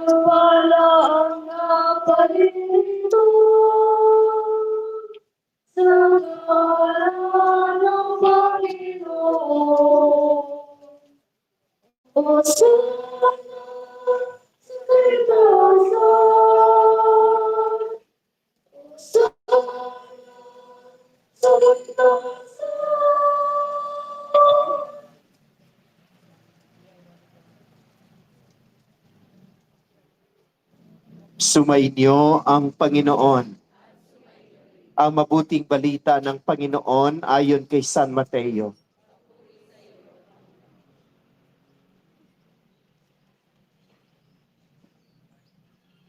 wala ang napalito sa ngalan ng Panginoon. O sana sa kaligtasan, o sana sa kaligtasan. Sumainyo ang Panginoon. Ang mabuting balita ng Panginoon ayon kay San Mateo.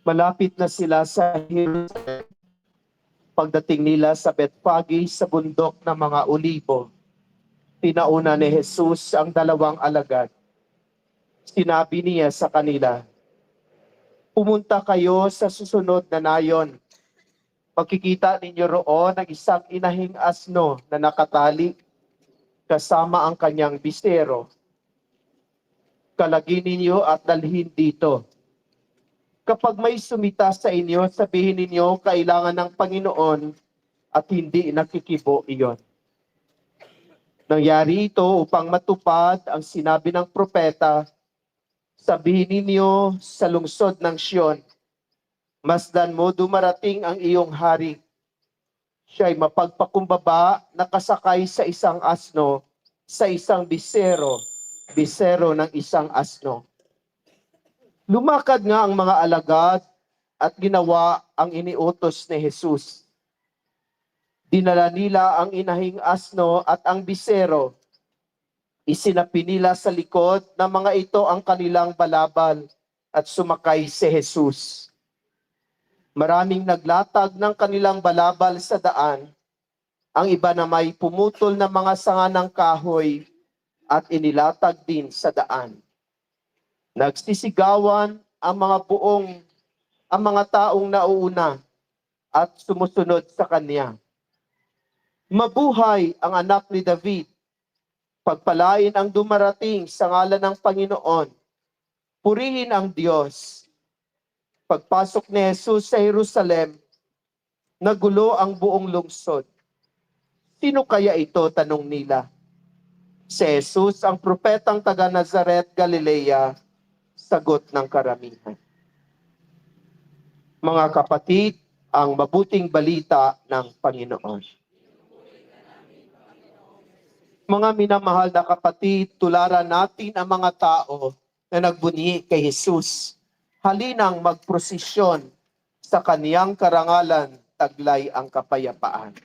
Malapit na sila sa Jerusalem. Pagdating nila sa Betfage sa bundok ng mga Olibo, pinauna ni Jesus ang dalawang alagad. Sinabi niya sa kanila, "Pumunta kayo sa susunod na nayon. Makikita ninyo roon ang isang inahing asno na nakatali kasama ang kanyang bisero. Kalagin ninyo at dalhin dito. Kapag may sumita sa inyo, sabihin ninyo kailangan ng Panginoon at hindi nakikibo iyon." Nangyari ito upang matupad ang sinabi ng propeta, "Sabihin ninyo sa lungsod ng Siyon, masdan mo dumarating ang iyong hari. Siya'y mapagpakumbaba, nakasakay sa isang asno, sa isang bisero, bisero ng isang asno." Lumakad nga ang mga alagad at ginawa ang iniutos ni Jesus. Dinala nila ang inahing asno at ang bisero. Isinapi nila sa likod ng mga ito ang kanilang balabal at sumakay si Jesus. Maraming naglatag ng kanilang balabal sa daan. Ang iba na may pumutol na mga sanga ng kahoy at inilatag din sa daan. Nagsisigawan ang mga taong nauuna at sumusunod sa kanya. "Mabuhay ang anak ni David! Pagpalain ang dumarating sa ngalan ng Panginoon! Purihin ang Diyos!" Pagpasok ni Jesus sa Jerusalem, nagulo ang buong lungsod. "Sino kaya ito?" tanong nila. "Si Jesus, ang propetang taga Nazaret, Galilea," sagot ng karamihan. Mga kapatid, ang mabuting balita ng Panginoon. Mga minamahal na kapatid, tularan natin ang mga tao na nagbunyi kay Jesus. Halinang magprosesyon sa kaniyang karangalan, taglay ang kapayapaan.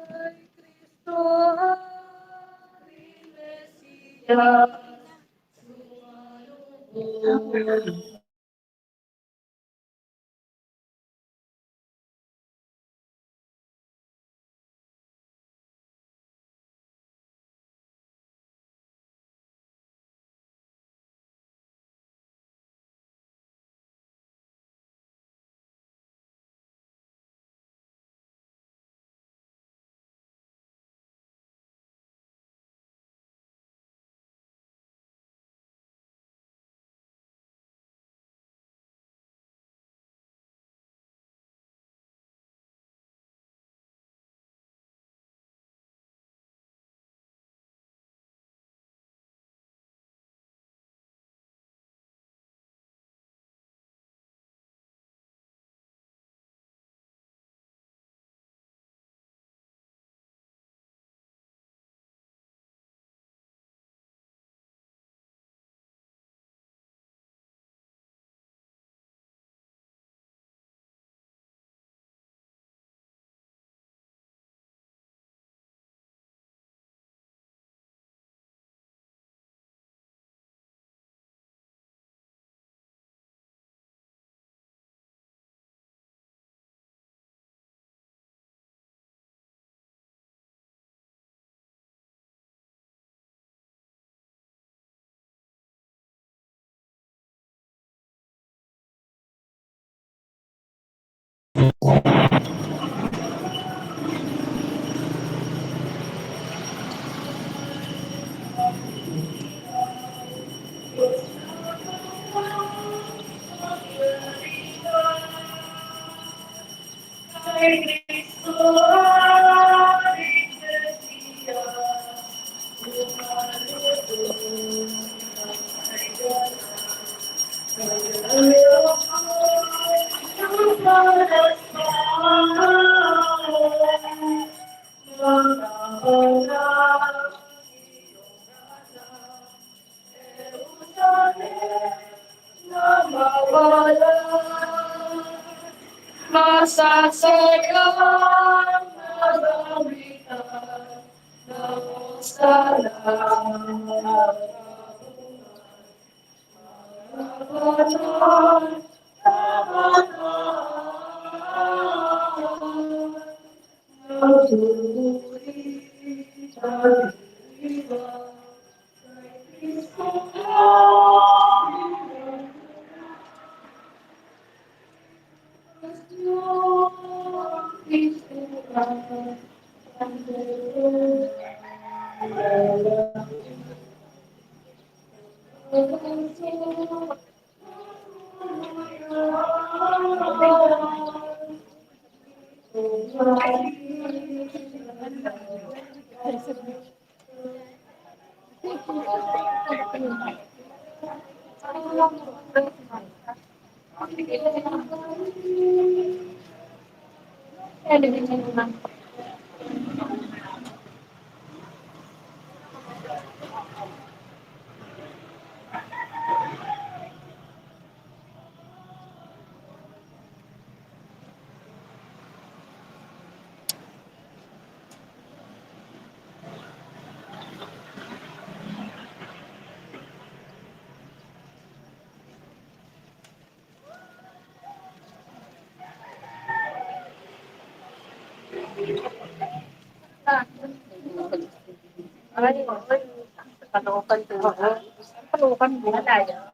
Kay Kristo ang Iglesia, sumalubong. Masasagang nagamitan ng salamat. Manatili po tayo nakatayo.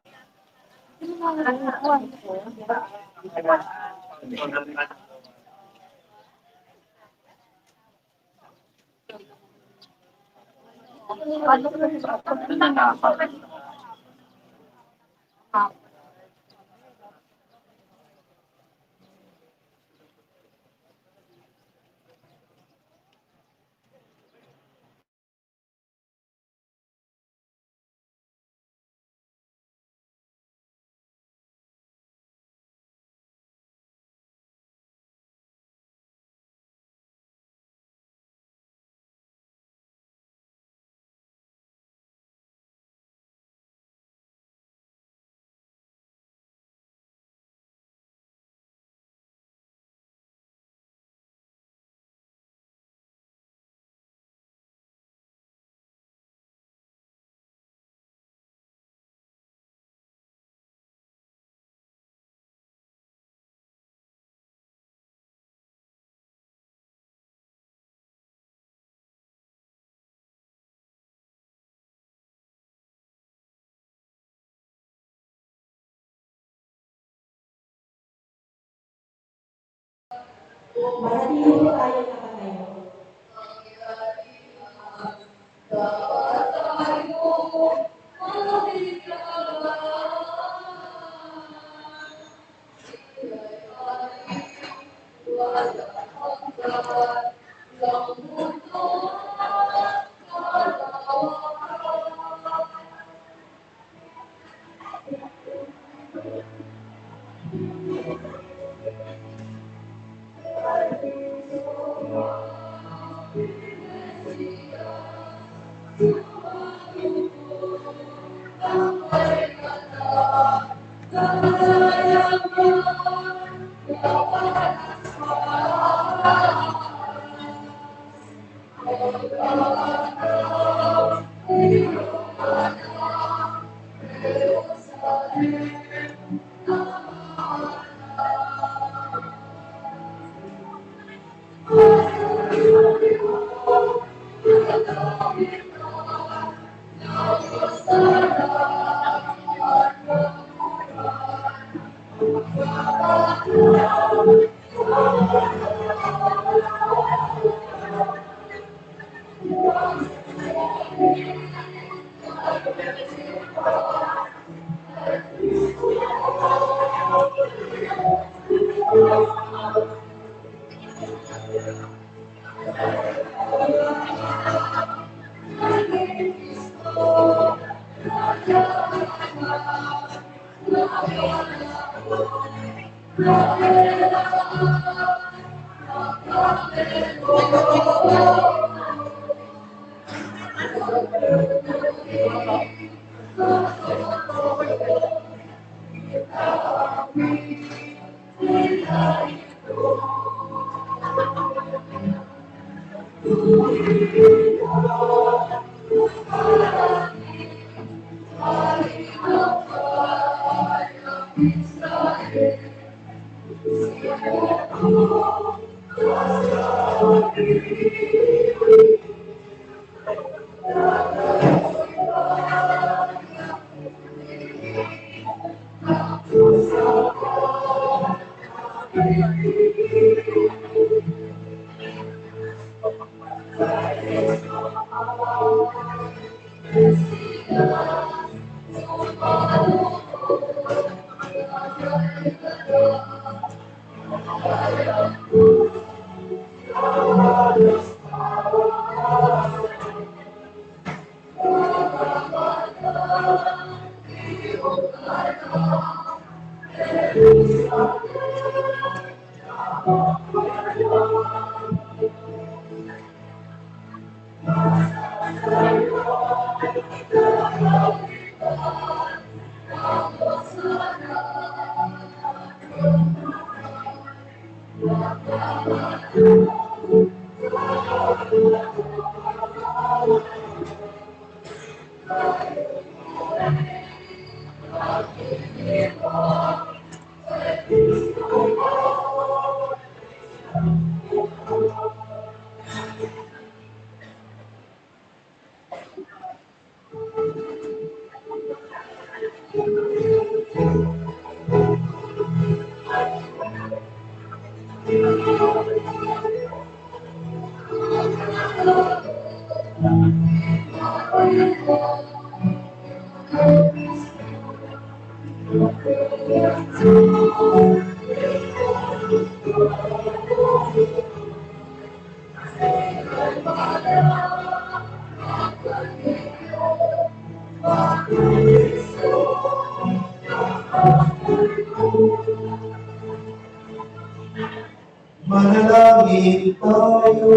Manalangin tayo.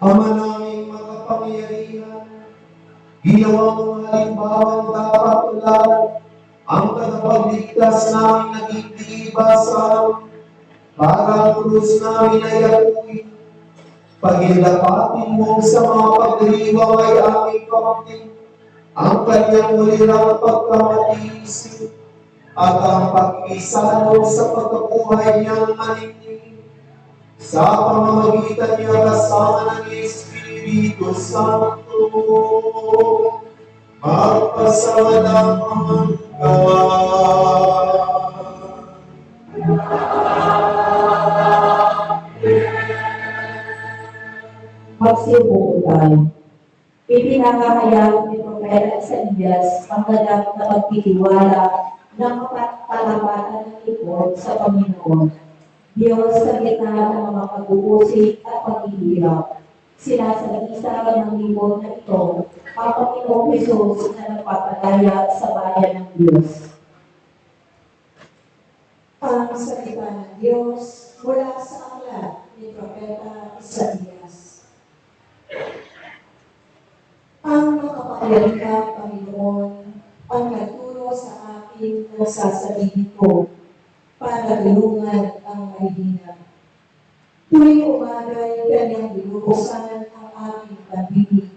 Ama naming makapangyarihan, ginawa mong halimbawang dapat ulan ang tagapagligtas namin naging libasan para ang krus namin ay apoy. Pagindapatin mo sa mga pagdiriwang ay aming pamangkin ang kanyang ulirang pagkamatisip at ang pag-isalo sa pagkabuhay niyang maningning sa pamamagitan niya kasama ng Espiritu Santo magpasawalang Magsibuko tayo. Ipinakahayag ni Propeta Isaías ang ganap na pagtitiwala ng kapatapatan ng lingkod sa Panginoon. Diyos sa gitna ng mga pag-uusig at paghihirap. Sinasagisa ng lingkod na ito ang Panginoong Hesus na nagpapalaya sa bayan ng Diyos. Ang salita ng Diyos mula sa aklat ni Propeta Isaías. Ang makapangyarihang Panginoon ang nagturo sa akin ng sasabihin ko para tulungan ang mahihina. Tuwing umagay kanyang binubuksan ang aking pag-ibig.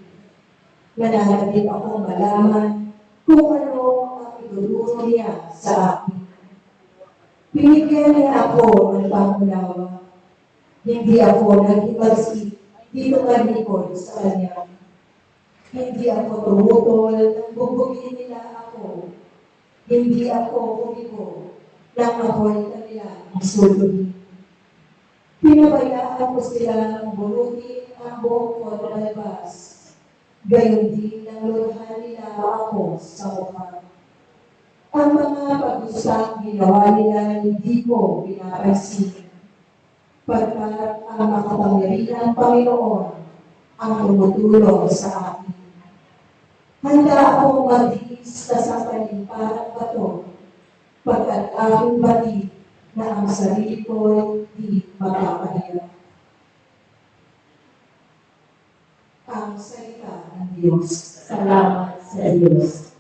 Nananabik akong malaman kung ano ang ituturo niya sa akin. Binigyan niya ako ng pangunawa. Hindi ako nag-ipagsik dito malikod sa kanya. Hindi ako tumutol nang bubugin nila ako. Hindi ako bumigo nang ako'y kanilang isuloy. Pinabayaan ko silang bunutin ang buhok ko na malabas. Gayon din nanglurhan nila ako sa mukha. Ang mga pag-usap ginawa nila hindi ko pinapansin. Pagkat ang makapangyarihang Panginoon ang tumutulong sa akin. Handa akong maghis na sa parang bato, pagkat aking batid na ang sarili ko'y di mapapahirap. Ang salita ng Diyos. Salamat sa Diyos.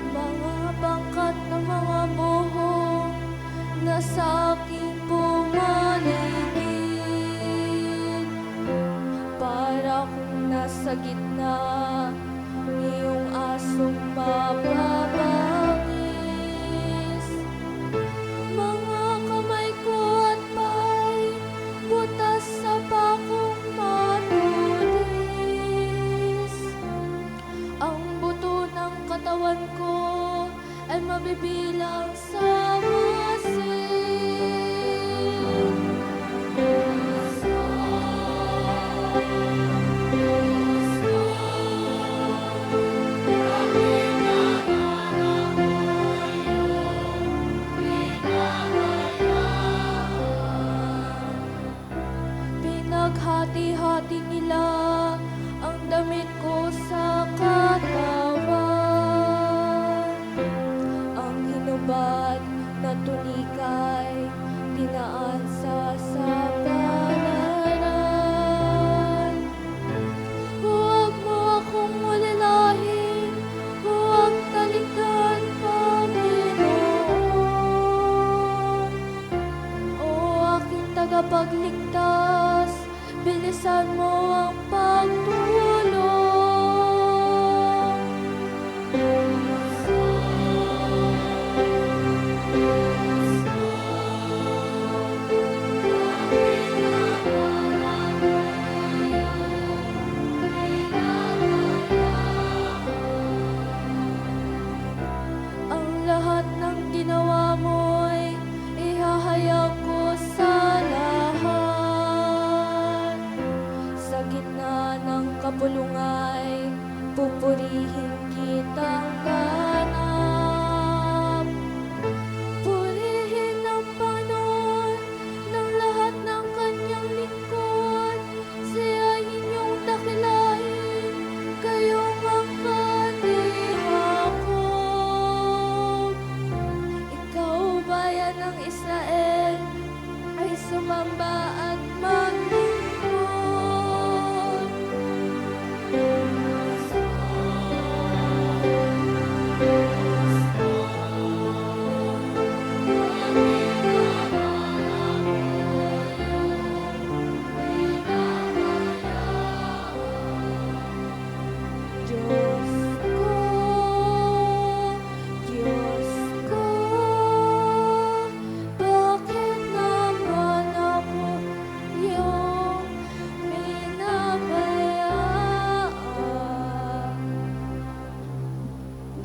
Mga bangkat ng mga buhok na sa aking pumaligid, para kung nasa gitna ng iyong asong mapapangis. Mga kamay ko at pa'y butas sa bakong matulis. Ang buto ng katawan ko ay mabibilang sa masin. Pinaghati-hati nila ang damit ko sa katawan. Ang hinubad na tunikay tinaan sa sapalaran. Huwag mo akong ulilahin, huwag talikdan, Panginoon. O aking tagapagligtas, bilisan mo ang pagtulong. Ang lahat ng ginawa mo'y ihahayag ko sa lahat. Sa gitna ng kapulungay, pupurihin kitang ganap. Purihin ang Panginoon ng lahat ng kanyang lingkod. Siya'y inyong dakilain, kayong ang kanihakot. Ikaw, bayan ng Israel, ay sumamba at maglingkod.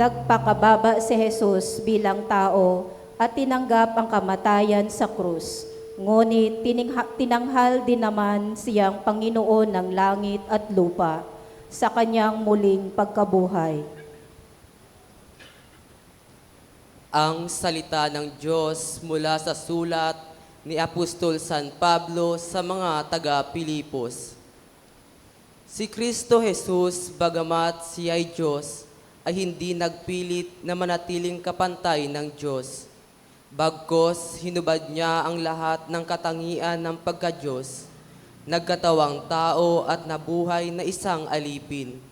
Nagpakababa si Jesus bilang tao at tinanggap ang kamatayan sa krus. Ngunit tinanghal din naman siyang Panginoon ng langit at lupa sa kanyang muling pagkabuhay. Ang salita ng Diyos mula sa sulat ni Apostol San Pablo sa mga taga-Pilipos. Si Kristo Jesus, bagamat siya ay Diyos, ay hindi nagpilit na manatiling kapantay ng Diyos. Bagkos, hinubad niya ang lahat ng katangian ng pagka-Diyos, nagkatawang tao at nabuhay na isang alipin.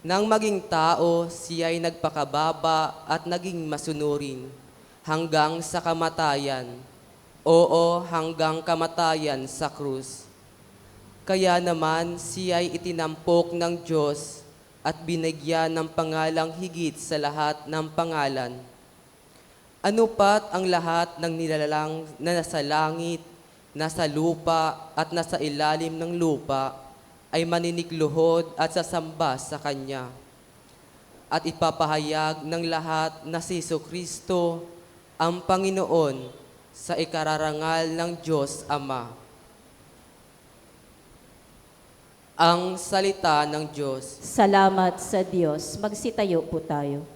Nang maging tao, siya ay nagpakababa at naging masunurin hanggang sa kamatayan. Oo, hanggang kamatayan sa krus. Kaya naman siya ay itinampok ng Diyos at binigyan ng pangalang higit sa lahat ng pangalan. Ano pat ang lahat ng nilalang na nasa langit, nasa lupa at nasa ilalim ng lupa ay maninikluhod at sasamba sa Kanya. At ipapahayag ng lahat na si Jesucristo ang Panginoon sa ikararangal ng Diyos Ama. Ang salita ng Diyos. Salamat sa Diyos. Magsitayo po tayo.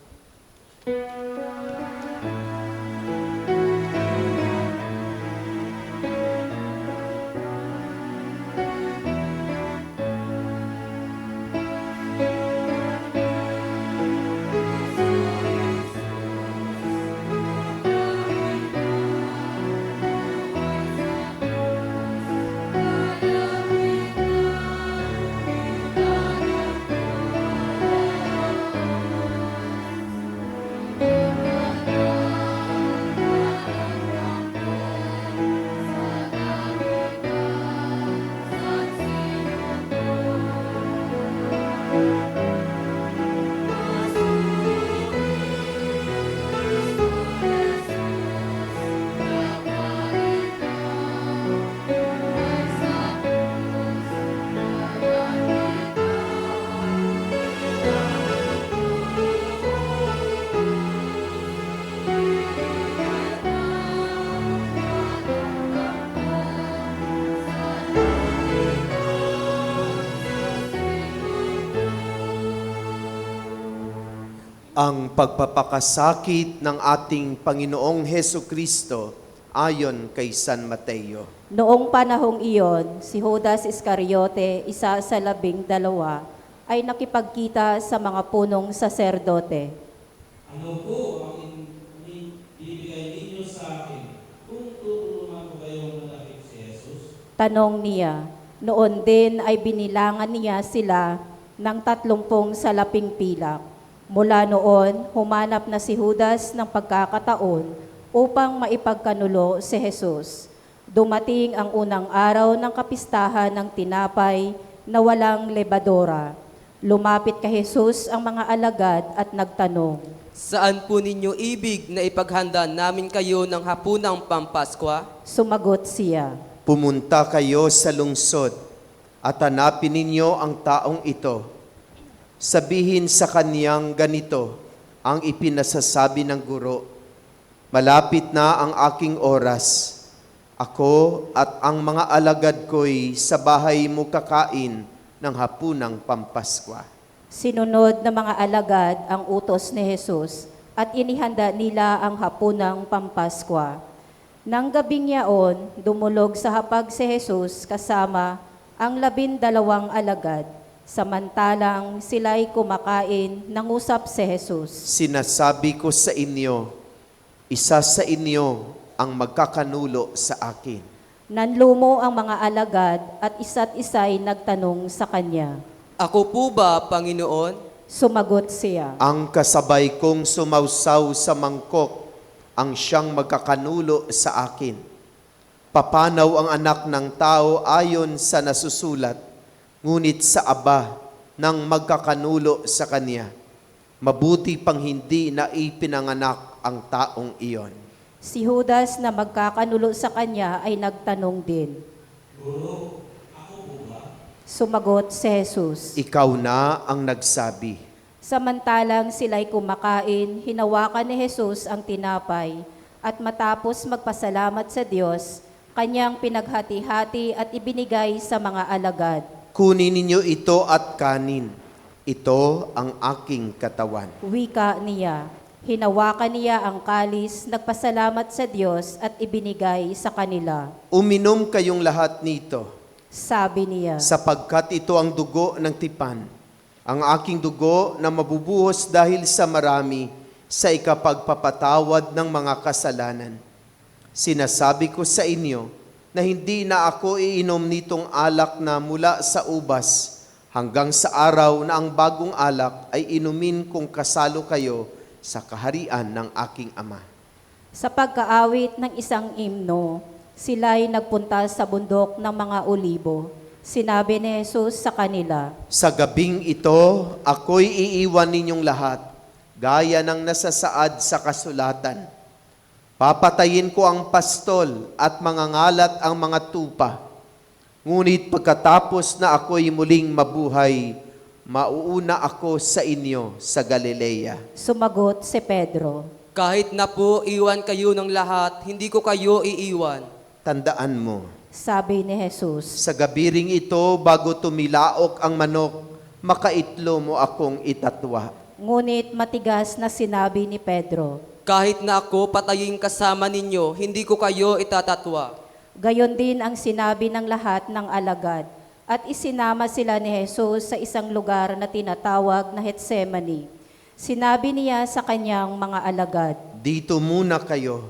Ang pagpapakasakit ng ating Panginoong Heso Kristo ayon kay San Mateo. Noong panahong iyon, si Judas Iscariote, isa sa 12, ay nakipagkita sa mga punong saserdote. Ano po ang ibigay ninyo sa akin kung tutulungan ko kayong manakit si Jesus? Tanong niya. Noon din ay binilangan niya sila ng 30 salaping pilak. Mula noon, humanap na si Judas ng pagkakataon upang maipagkanulo si Jesus. Dumating ang unang araw ng kapistahan ng tinapay na walang lebadora. Lumapit kay Jesus ang mga alagad at nagtanong, Saan po ninyo ibig na ipaghanda namin kayo ng hapunang Pampaskwa? Sumagot siya, Pumunta kayo sa lungsod at hanapin ninyo ang taong ito. Sabihin sa kaniyang ganito ang ipinasasabi ng guro, Malapit na ang aking oras. Ako at ang mga alagad ko'y sa bahay mo kakain ng hapunang Pampaskwa. Sinunod ng mga alagad ang utos ni Jesus at inihanda nila ang hapunang Pampaskwa. Nang gabing yaon, dumulog sa hapag si Jesus kasama ang 12 alagad. Samantalang sila'y kumakain, nangusap si Jesus. Sinasabi ko sa inyo, isa sa inyo ang magkakanulo sa akin. Nanlumo ang mga alagad at isa't isa'y nagtanong sa kanya. Ako po ba, Panginoon? Sumagot siya, Ang kasabay kong sumausaw sa mangkok ang siyang magkakanulo sa akin. Papanaw ang anak ng tao ayon sa nasusulat, ngunit sa aba ng magkakanulo sa kanya. Mabuti pang hindi na ipinanganak ang taong iyon. Si Judas na magkakanulo sa kanya ay nagtanong din. Sumagot si Jesus, Ikaw na ang nagsabi. Samantalang sila'y kumakain, hinawakan ni Jesus ang tinapay, at matapos magpasalamat sa Diyos, kanyang pinaghati-hati at ibinigay sa mga alagad. Kunin ninyo ito at kanin. Ito ang aking katawan. Wika niya. Hinawakan niya ang kalis, nagpasalamat sa Diyos at ibinigay sa kanila. Uminom kayong lahat nito, Sabi niya, sapagkat ito ang dugo ng tipan, ang aking dugo na mabubuhos dahil sa marami sa ikapagpapatawad ng mga kasalanan. Sinasabi ko sa inyo na hindi na ako iinom nitong alak na mula sa ubas hanggang sa araw na ang bagong alak ay inumin kung kasalo kayo sa kaharian ng aking Ama. sa pagkaawit ng isang imno, sila'y nagpunta sa bundok ng mga olibo. Sinabi ni Jesus sa kanila, Sa gabing ito, ako'y iiwan ninyong lahat, gaya ng nasasaad sa kasulatan. Papatayin ko ang pastol at mangangalat ang mga tupa. Ngunit pagkatapos na ako'y muling mabuhay, mauuna ako sa inyo sa Galilea. sumagot si Pedro. Kahit na po iwan kayo ng lahat, hindi ko kayo iiwan. Tandaan mo, Sabi ni Jesus, sa gabi ring ito, bago tumilaok ang manok, makaitlo mo akong itatwa. ngunit matigas na sinabi ni Pedro. Kahit na ako patayin kasama ninyo, hindi ko kayo itatatwa. Gayon din ang sinabi ng lahat ng alagad. At isinama sila ni Jesus sa isang lugar na tinatawag na Getsemani. Sinabi niya sa kanyang mga alagad, Dito muna kayo,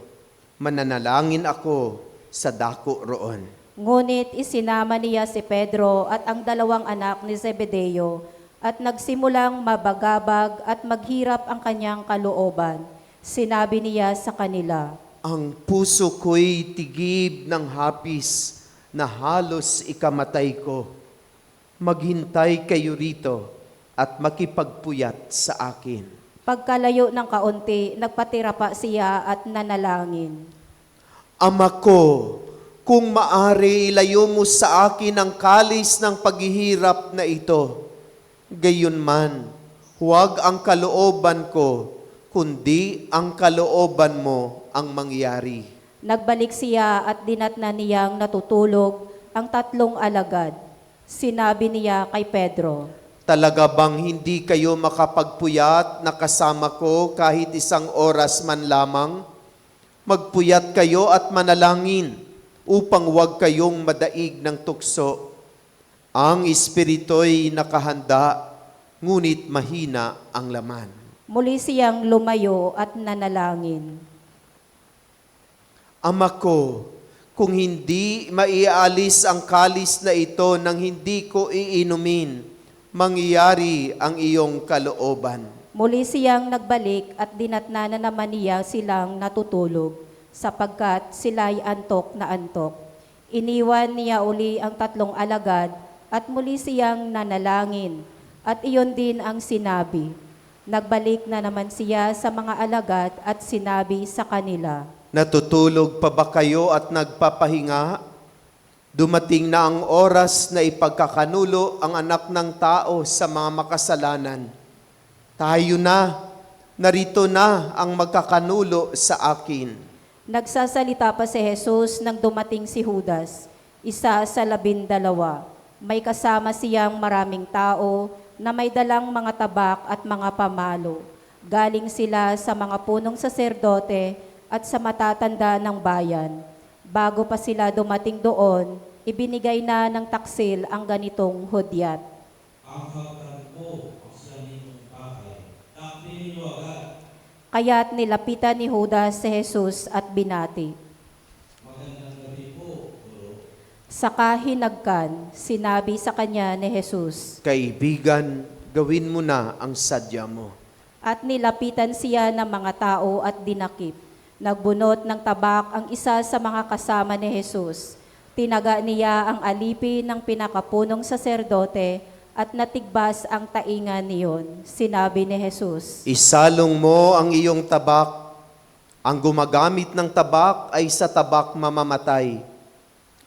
mananalangin ako sa dako roon. ngunit isinama niya si Pedro at ang dalawang anak ni Zebedeo at nagsimulang mabagabag at maghirap ang kanyang kalooban. Sinabi niya sa kanila, Ang puso ko'y tigib ng hapis na halos ikamatay ko. Maghintay kayo rito at makipagpuyat sa akin. pagkalayo ng kaunti, nagpatira pa siya at nanalangin. Ama ko, kung maari ilayo mo sa akin ang kalis ng paghihirap na ito. Gayunman, huwag ang kalooban ko, kundi ang kalooban mo ang mangyari. Nagbalik siya at dinatna niyang natutulog ang tatlong alagad. Sinabi niya kay Pedro, Talaga bang hindi kayo makapagpuyat na kasama ko kahit isang oras man lamang? Magpuyat kayo at manalangin upang huwag kayong madaig ng tukso. Ang espiritu'y nakahanda, ngunit mahina ang laman. muli siyang lumayo at nanalangin. Ama ko, kung hindi maialis ang kalis na ito nang hindi ko iinumin, mangyayari ang iyong kalooban. Muli siyang nagbalik at dinatna na naman niya silang natutulog, sapagkat sila'y antok na antok. Iniwan niya uli ang tatlong alagad at muli siyang nanalangin, at iyon din ang sinabi. Nagbalik na naman siya sa mga alagad at sinabi sa kanila, Natutulog pa ba kayo at nagpapahinga? Dumating na ang oras na ipagkakanulo ang anak ng tao sa mga makasalanan. Tayo na, narito na ang magkakanulo sa akin. Nagsasalita pa si Jesus nang dumating si Judas, isa sa 12. May kasama siyang maraming tao na may dalang mga tabak at mga pamalo. Galing sila sa mga punong saserdote at sa matatanda ng bayan. Bago pa sila dumating doon, ibinigay na ng taksil ang ganitong hudyat. Anghakan ko ang saninong bakay. Takpin ninyo agad. Kaya't nilapitan ni Judas si Jesus at binati. Magandang gabi po, Guro. Saka hinagkan, sinabi sa kanya ni Jesus, Kaibigan, gawin mo na ang sadya mo. at nilapitan siya ng mga tao at dinakip. Nagbunot ng tabak ang isa sa mga kasama ni Jesus. Tinaga niya ang alipin ng pinakapunong saserdote at natigbas ang taingan niyon. Sinabi ni Jesus, Isalong mo ang iyong tabak. Ang gumagamit ng tabak ay sa tabak mamamatay.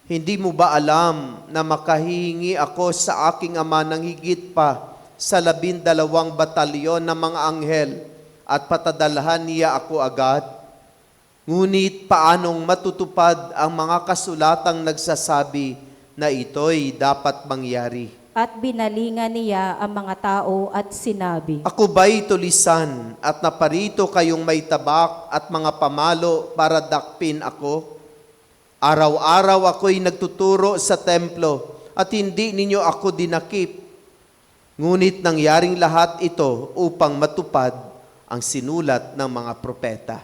Hindi mo ba alam na makahihingi ako sa aking Ama ng higit pa sa 12 batalyon ng mga anghel at patadalhan niya ako agad? Ngunit paanong matutupad ang mga kasulatang nagsasabi na ito'y dapat mangyari? At binalingan niya ang mga tao at sinabi, Ako ba'y tulisan at naparito kayong may tabak at mga pamalo para dakpin ako? Araw-araw ako'y nagtuturo sa templo at hindi ninyo ako dinakip. Ngunit nangyaring lahat ito upang matupad ang sinulat ng mga propeta.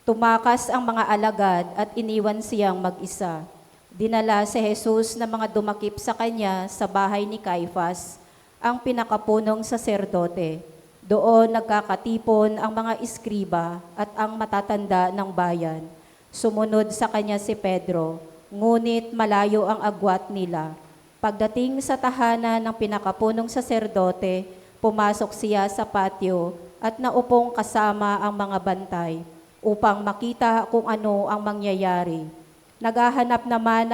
Tumakas ang mga alagad at iniwan siyang mag-isa. Dinala si Jesus na mga dumakip sa kanya sa bahay ni Caifas, ang pinakapunong saserdote. Doon nagkakatipon ang mga iskriba at ang matatanda ng bayan. Sumunod sa kanya si Pedro, ngunit malayo ang agwat nila. Pagdating sa tahanan ng pinakapunong saserdote, pumasok siya sa patio at naupong kasama ang mga bantay upang makita kung ano ang mangyayari. Naghahanap naman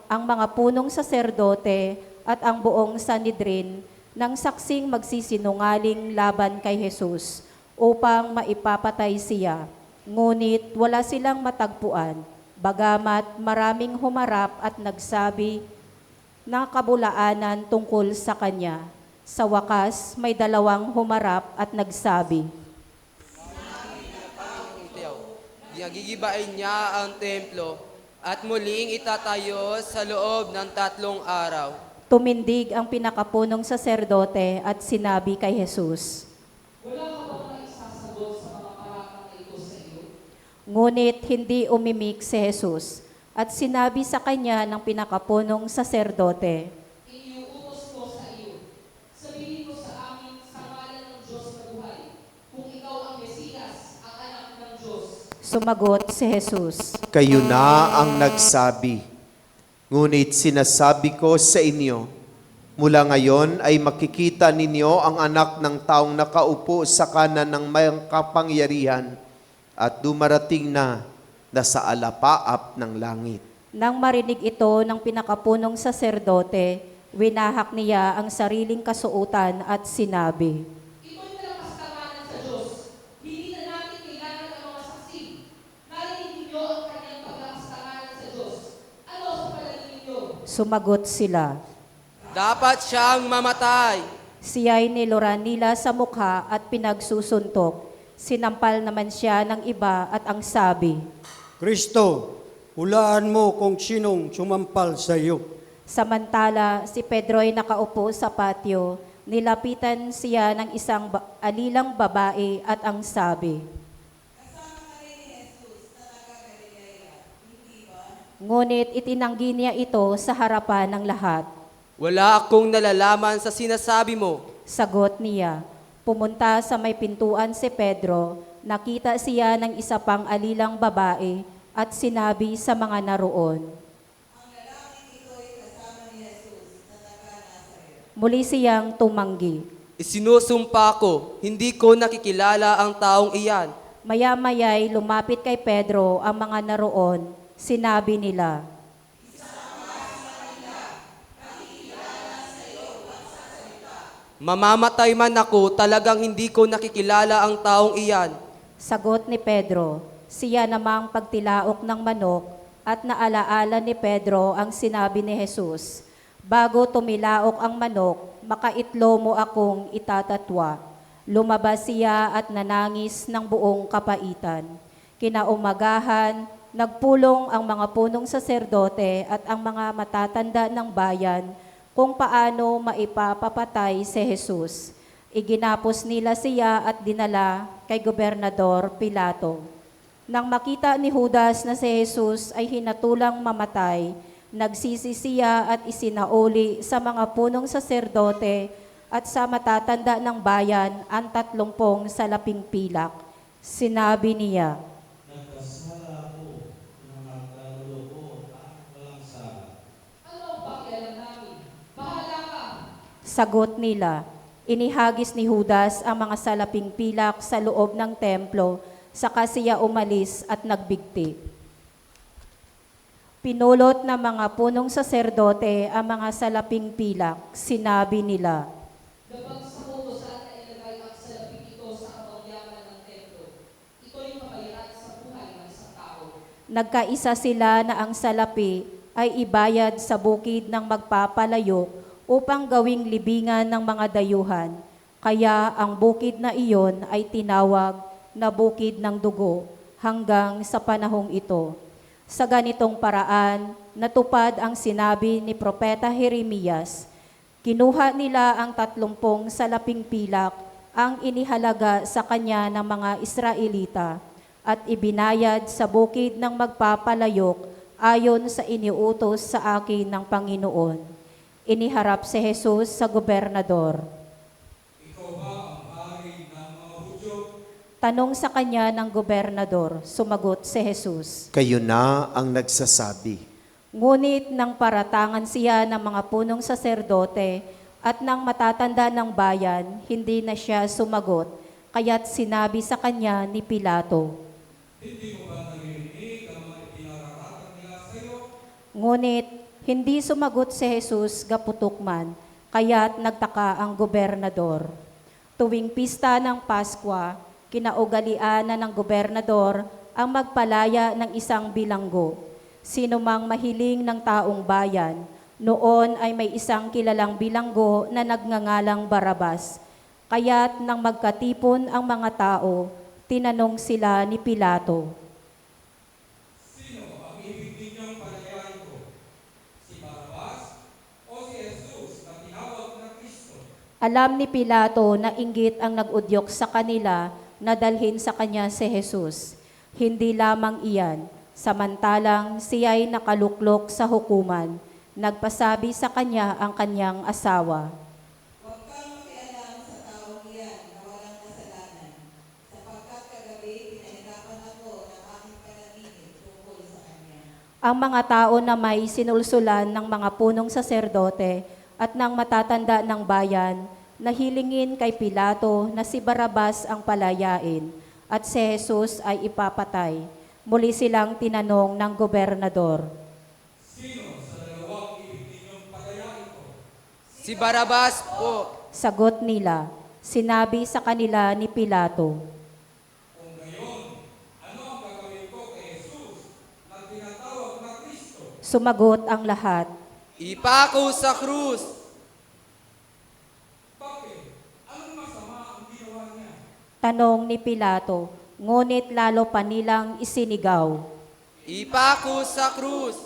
ang mga punong saserdote at ang buong Sanhedrin ng saksing magsisinungaling laban kay Jesus upang maipapatay siya. Ngunit wala silang matagpuan, bagamat maraming humarap at nagsabi ng kabulaanan tungkol sa kanya. Sa wakas, may 2 humarap at nagsabi, Gigibain niya ang templo at muling itatayo sa loob ng 3 araw. tumindig ang pinakapunong saserdote at sinabi kay Jesus, Ngunit hindi umimik si Jesus at sinabi sa kanya ng pinakapunong saserdote, Iniuutos ko sa iyo. Sabihin mo sa amin sa ngalan ng Diyos na buhay, kung ikaw ang Mesiyas, ang anak ng Diyos. Sumagot si Jesus, Kayo na ang nagsabi. Ngunit sinasabi ko sa inyo, mula ngayon ay makikita ninyo ang anak ng taong nakaupo sa kanan ng may kapangyarihan at dumarating na sa alapaap ng langit. Nang marinig ito ng pinakapunong saserdote, winahak niya ang sariling kasuotan at sinabi, Ito'y talapastanganan sa Diyos. Hindi na natin kailangan ng mga saksi. Narinig ninyo ang kanyang pagkakastanganan sa Diyos. Ano sa palagay ninyo? Sumagot sila. Dapat siyang mamatay. Siya'y niluran nila sa mukha at pinagsusuntok. Sinampal naman siya ng iba at ang sabi, Kristo, hulaan mo kung sinong sumampal sa iyo. Samantala, si Pedro ay nakaupo sa patio. Nilapitan siya ng isang alilang babae at ang sabi, Ngunit itinanggi niya ito sa harapan ng lahat. Wala akong nalalaman sa sinasabi mo. Sagot niya, pumunta sa may pintuan si Pedro, nakita siya ng isa pang alilang babae at sinabi sa mga naroon, Muli siyang tumanggi. Isinusumpa ko, hindi ko nakikilala ang taong iyan. Maya-maya'y lumapit kay Pedro ang mga naroon. Sinabi nila, Mamamatay man ako, talagang hindi ko nakikilala ang taong iyan. Sagot ni Pedro, siya namang pagtilaok ng manok at naalaala ni Pedro ang sinabi ni Jesus, Bago tumilaok ang manok, makaitlo mo akong itatatwa. Lumabas siya at nanangis ng buong kapaitan. Kinaumagahan, nagpulong ang mga punong saserdote at ang mga matatanda ng bayan kung paano maipapapatay si Jesus. Iginapos nila siya at dinala kay Gobernador Pilato. Nang makita ni Judas na si Jesus ay hinatulang mamatay, nagsisi siya at isinauli sa mga punong saserdote at sa matatanda ng bayan ang 30 salaping pilak. Sinabi niya, Nagkasala ako na magkaluloko at walang sala. Ano ang pakialam namin? Bahala ka! Sagot nila, inihagis ni Judas ang mga salaping pilak sa loob ng templo, saka siya umalis at nagbigti. Pinulot ng mga punong saserdote ang mga salaping pilak. Sinabi nila, Kapag sa Nagkaisa sila na ang salapi ay ibayad sa bukid ng magpapalayok upang gawing libingan ng mga dayuhan. Kaya ang bukid na iyon ay tinawag na bukid ng dugo hanggang sa panahong ito. Sa ganitong paraan, natupad ang sinabi ni Propeta Jeremias. Kinuha nila ang 30 salaping pilak ang inihalaga sa kanya ng mga Israelita at ibinayad sa bukid ng magpapalayok ayon sa iniutos sa akin ng Panginoon. Iniharap si Jesus sa gobernador. Ikaw ba ang hari ng mga Hudyo? Tanong sa kanya ng gobernador, sumagot si Jesus. Kayo na ang nagsasabi. Ngunit nang paratangan siya ng mga punong saserdote at ng matatanda ng bayan, hindi na siya sumagot, kaya't sinabi sa kanya ni Pilato. Hindi mo ba naririnig ang mga ipinararatang nila sa iyo? Ngunit hindi sumagot si Jesus gaputukman, kaya't nagtaka ang gobernador. Tuwing pista ng Paskwa, kinaugalian na ng gobernador ang magpalaya ng isang bilanggo. Sino mang mahiling ng taong bayan, noon ay may isang kilalang bilanggo na nagngangalang Barabas. Kaya't nang magkatipon ang mga tao, tinanong sila ni Pilato. Sino ang ibig ninyong palayain ko? Si Barabas o si Jesus na tinawag na Kristo? Alam ni Pilato na inggit ang nag-udyok sa kanila na dalhin sa kanya si Jesus. Hindi lamang iyan, samantalang siya'y nakaluklok sa hukuman, nagpasabi sa kanya ang kanyang asawa. Huwag kang makialam sa taong iyan na walang kasalanan, sapagkat kagabi pinahirapan ako ng aking panaginip tungkol sa kanya. Ang mga tao na may sinulsulan ng mga punong saserdote at ng matatanda ng bayan, nahilingin kay Pilato na si Barabas ang palayain at si Jesus ay ipapatay. Muli silang tinanong ng gobernador. Sino sa dalawang ibig ninyong palayain ko? Si Barabas po. Sagot nila, sinabi sa kanila ni Pilato. Kung gayon, ano ang gagawin ko kay Jesus na tinatawag na Kristo? Sumagot ang lahat. Ipako sa krus. Bakit? Anong masama ang ginawa niya? Tanong ni Pilato, ngunit lalo pa nilang isinigaw. Ipako sa krus.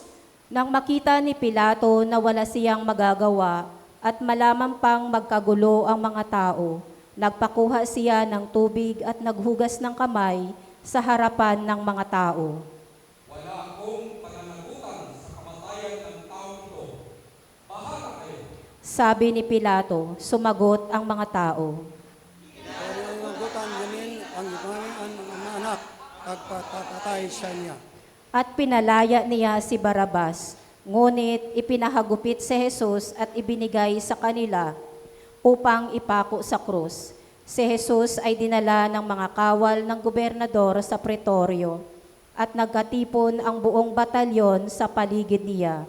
Nang makita ni Pilato na wala siyang magagawa at malaman pang magkagulo ang mga tao, nagpakuha siya ng tubig at naghugas ng kamay sa harapan ng mga tao. Wala akong pananagutan sa kamatayan ng taong ito. Bahala kayo. Sabi ni Pilato, sumagot ang mga tao. Kaya ang nagutan ganin ang mga anak, pagpatay sa niya. At pinalaya niya si Barabas. Ngunit ipinahagupit si Jesus at ibinigay sa kanila upang ipako sa krus. Si Jesus ay dinala ng mga kawal ng gobernador sa pretoryo at nagkatipon ang buong batalyon sa paligid niya.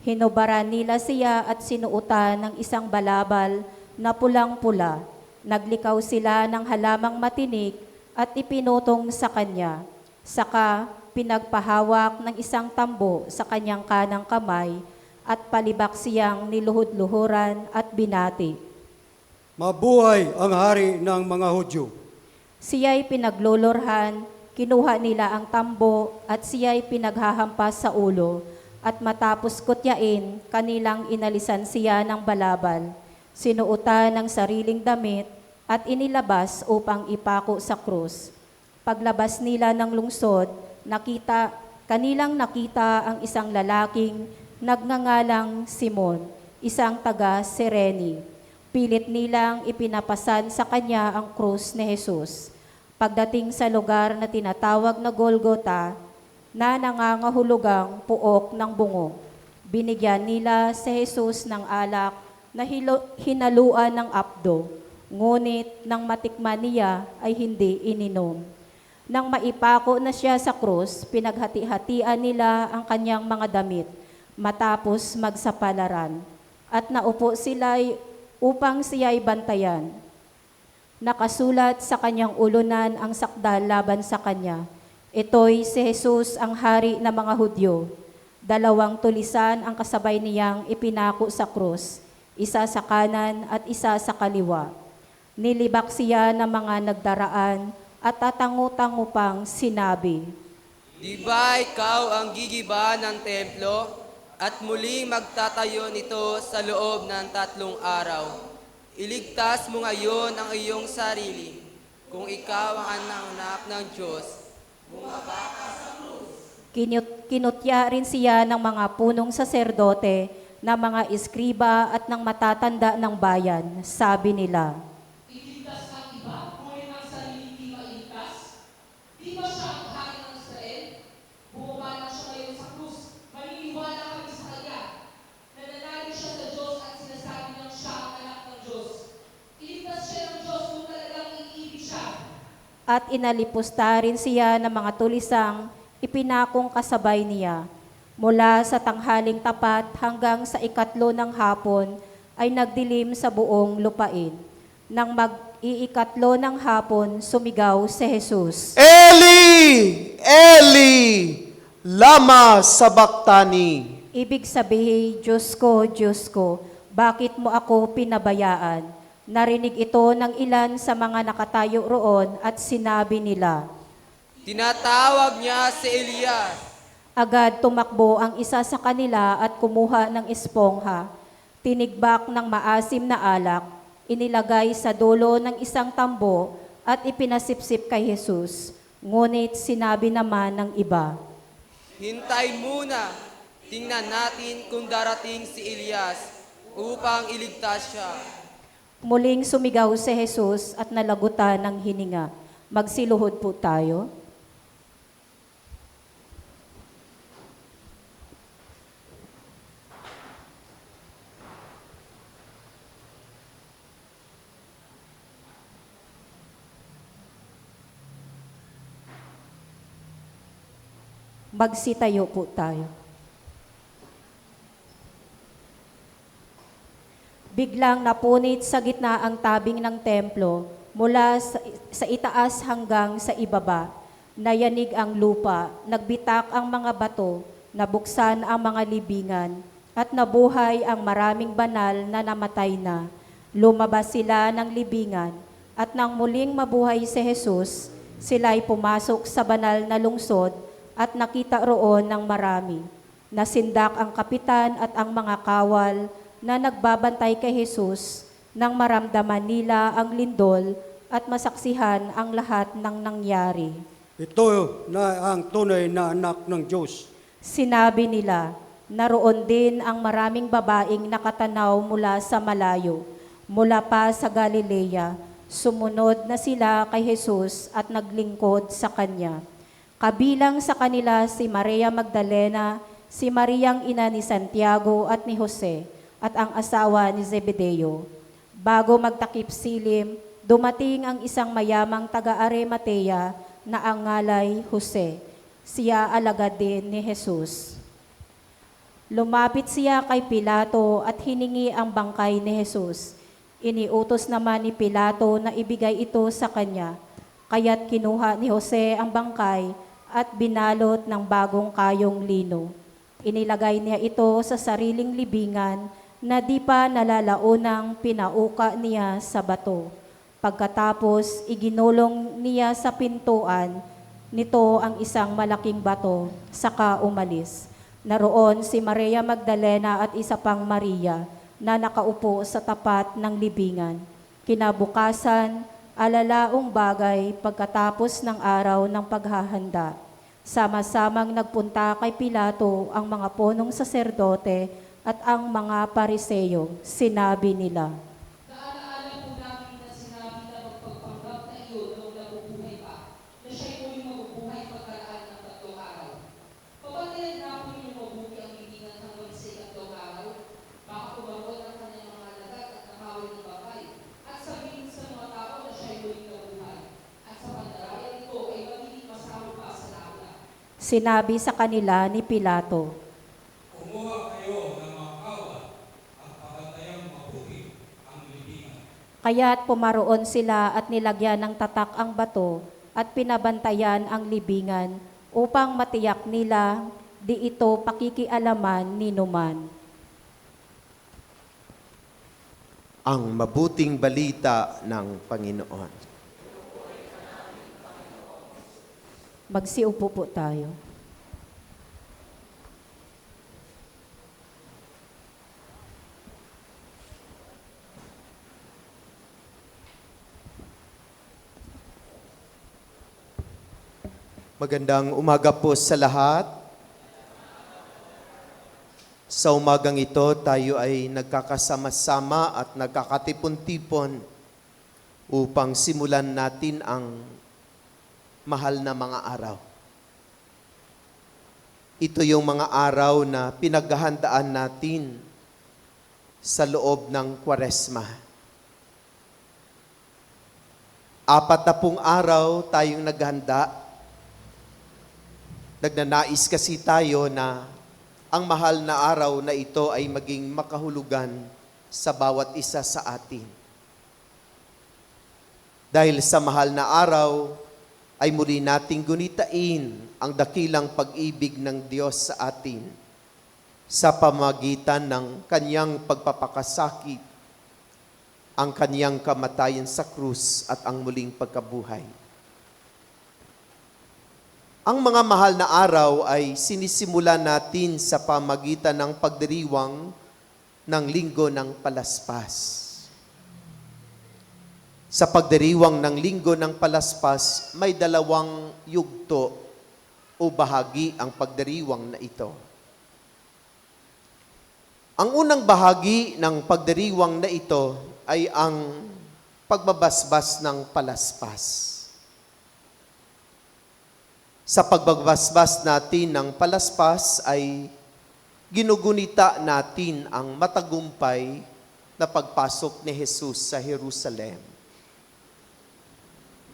Hinubaran nila siya at sinuutan ng isang balabal na pulang-pula. Naglikaw sila ng halamang matinik at ipinutong sa kanya. Saka pinagpahawak ng isang tambo sa kanyang kanang kamay at palibak siyang niluhod-luhuran at binati. Mabuhay ang hari ng mga Hudyo. Siya'y pinaglulurhan, kinuha nila ang tambo at siya'y pinaghahampas sa ulo at matapos kutyain, kanilang inalisan siya ng balabal, sinuutan ng sariling damit at inilabas upang ipako sa krus. Paglabas nila ng lungsod, kanilang nakita ang isang lalaking nagngangalang Simon, isang taga Cirene. Pilit nilang ipinapasan sa kanya ang krus ni Jesus. Pagdating sa lugar na tinatawag na Golgota, na nangangahulugang puok ng bungo, binigyan nila si Jesus ng alak na hinaluan ng apdo, ngunit nang matikman niya ay hindi ininom. Nang maipako na siya sa krus, pinaghati-hatian nila ang kanyang mga damit, matapos magsapalaran, at naupo sila upang siya'y bantayan. Nakasulat sa kanyang ulunan ang sakdal laban sa kanya, Ito'y si Jesus ang hari ng mga Hudyo. 2 tulisan ang kasabay niyang ipinako sa krus, isa sa kanan at isa sa kaliwa. Nilibak siya ng mga nagdaraan at tatango-tango pang sinabi, Di ba ikaw ang gigiba ng templo at muling magtatayo nito sa loob ng 3 araw? Iligtas mo ngayon ang iyong sarili kung ikaw ang anak ng Diyos. Kinutya rin siya ng mga punong saserdote, ng mga eskriba at ng matatanda ng bayan. Sabi nila, Iligtas ang iba, ngunit ang sarili di mailigtas? Di ba siya ang hari ng Israel? Bumaba lang siya ngayon sa krus. Maniniwala kami sa kanya. Nananalig siya sa Diyos at sinasabi niyang siya ang anak ng Diyos. Iligtas siya ng Diyos kung talagang iibig siya. at inalipusta rin siya ng mga tulisang ipinakong kasabay niya. Mula sa tanghaling tapat hanggang sa 4 ng hapon ay nagdilim sa buong lupain. Nang mag-iikatlo ng hapon, sumigaw si Jesus. Eli! Eli! Lama sabachthani. Ibig sabihin, Diyos ko, bakit mo ako pinabayaan? Narinig ito ng ilan sa mga nakatayo roon at sinabi nila, Tinatawag niya si Elias. agad tumakbo ang isa sa kanila at kumuha ng espongha. Tinigbak ng maasim na alak, inilagay sa dulo ng isang tambo at ipinasipsip kay Jesus. Ngunit sinabi naman ng iba, Hintay muna. Tingnan natin kung darating si Elias upang iligtas siya. muling sumigaw si Jesus at nalagutan ng hininga. Magsiluhod po tayo. Magsitayo po tayo. Biglang napunit sa gitna ang tabing ng templo, mula sa itaas hanggang sa ibaba. Nayanig ang lupa, nagbitak ang mga bato, nabuksan ang mga libingan, at nabuhay ang maraming banal na namatay na. Lumabas sila ng libingan, at nang muling mabuhay si Jesus, sila'y pumasok sa banal na lungsod at nakita roon ng marami. Nasindak ang kapitan at ang mga kawal na nagbabantay kay Jesus nang maramdaman nila ang lindol at masaksihan ang lahat ng nangyari. Ito na ang tunay na anak ng Diyos. Sinabi nila, naroon din ang maraming babaeng nakatanaw mula sa malayo, mula pa sa Galilea. Sumunod na sila kay Jesus at naglingkod sa Kanya. Kabilang sa kanila si Maria Magdalena, si Mariang ina ni Santiago at ni Jose, at ang asawa ni Zebedeo. Bago magtakip silim, dumating ang isang mayamang taga-Arimatea na ang ngalay Jose. Siya alagad din ni Jesus. Lumapit siya kay Pilato at hiningi ang bangkay ni Jesus. Iniutos naman ni Pilato na ibigay ito sa kanya. Kaya't kinuha ni Jose ang bangkay at binalot ng bagong kayong lino. Inilagay niya ito sa sariling libingan na di pa nalalaunang pinauka niya sa bato. Pagkatapos, iginulong niya sa pintuan nito ang isang malaking bato, saka umalis. Naroon si Maria Magdalena at isa pang Maria na nakaupo sa tapat ng libingan. Kinabukasan, alalaong bagay pagkatapos ng araw ng paghahanda. Sama-samang nagpunta kay Pilato ang mga punong saserdote at ang mga pariseyo. Sinabi nila, Naalaala po namin na sinabi na magpagpanggap na iyon noong nabubuhay pa, na siya'y muling mabubuhay pagkaraan ng 3 araw. Pabantayan na po niyo mabuti ang libingan hanggang sa 3 araw, baka tumaroon ang kanyang mga lagat at nakawin ng bangkay, at sabihin sa mga tao na siya'y muling nabubuhay, at sa pandarayan ito ay magiging masama pa sa laula. sinabi sa kanila ni Pilato, Kumuha kayo ng mga kawal at pabantayang mabuti ang libingan. kaya't pumaroon sila at nilagyan ng tatak ang bato at pinabantayan ang libingan upang matiyak nila di ito pakikialaman ni numan. Ang mabuting balita ng Panginoon. Magsiupo po tayo. Magandang umaga po sa lahat. Sa umagang ito, tayo ay nagkakasama-sama at nagkakatipon-tipon upang simulan natin ang mahal na mga araw. Ito yung mga araw na pinaghahandaan natin sa loob ng Kwaresma. 40 araw tayong naghanda. Nagnanais kasi tayo na ang mahal na araw na ito ay maging makahulugan sa bawat isa sa atin. Dahil sa mahal na araw, ay muli nating gunitain ang dakilang pag-ibig ng Diyos sa atin sa pamagitan ng Kanyang pagpapakasakit, ang Kanyang kamatayan sa krus at ang muling pagkabuhay. Ang mga mahal na araw ay sinisimula natin sa pamagitan ng pagdiriwang ng Linggo ng Palaspas. Sa pagdiriwang ng Linggo ng Palaspas, may dalawang yugto o bahagi ang pagdiriwang na ito. Ang unang bahagi ng pagdiriwang na ito ay ang pagbabasbas ng palaspas. Sa pagbabasbas natin ng palaspas ay ginugunita natin ang matagumpay na pagpasok ni Jesus sa Jerusalem.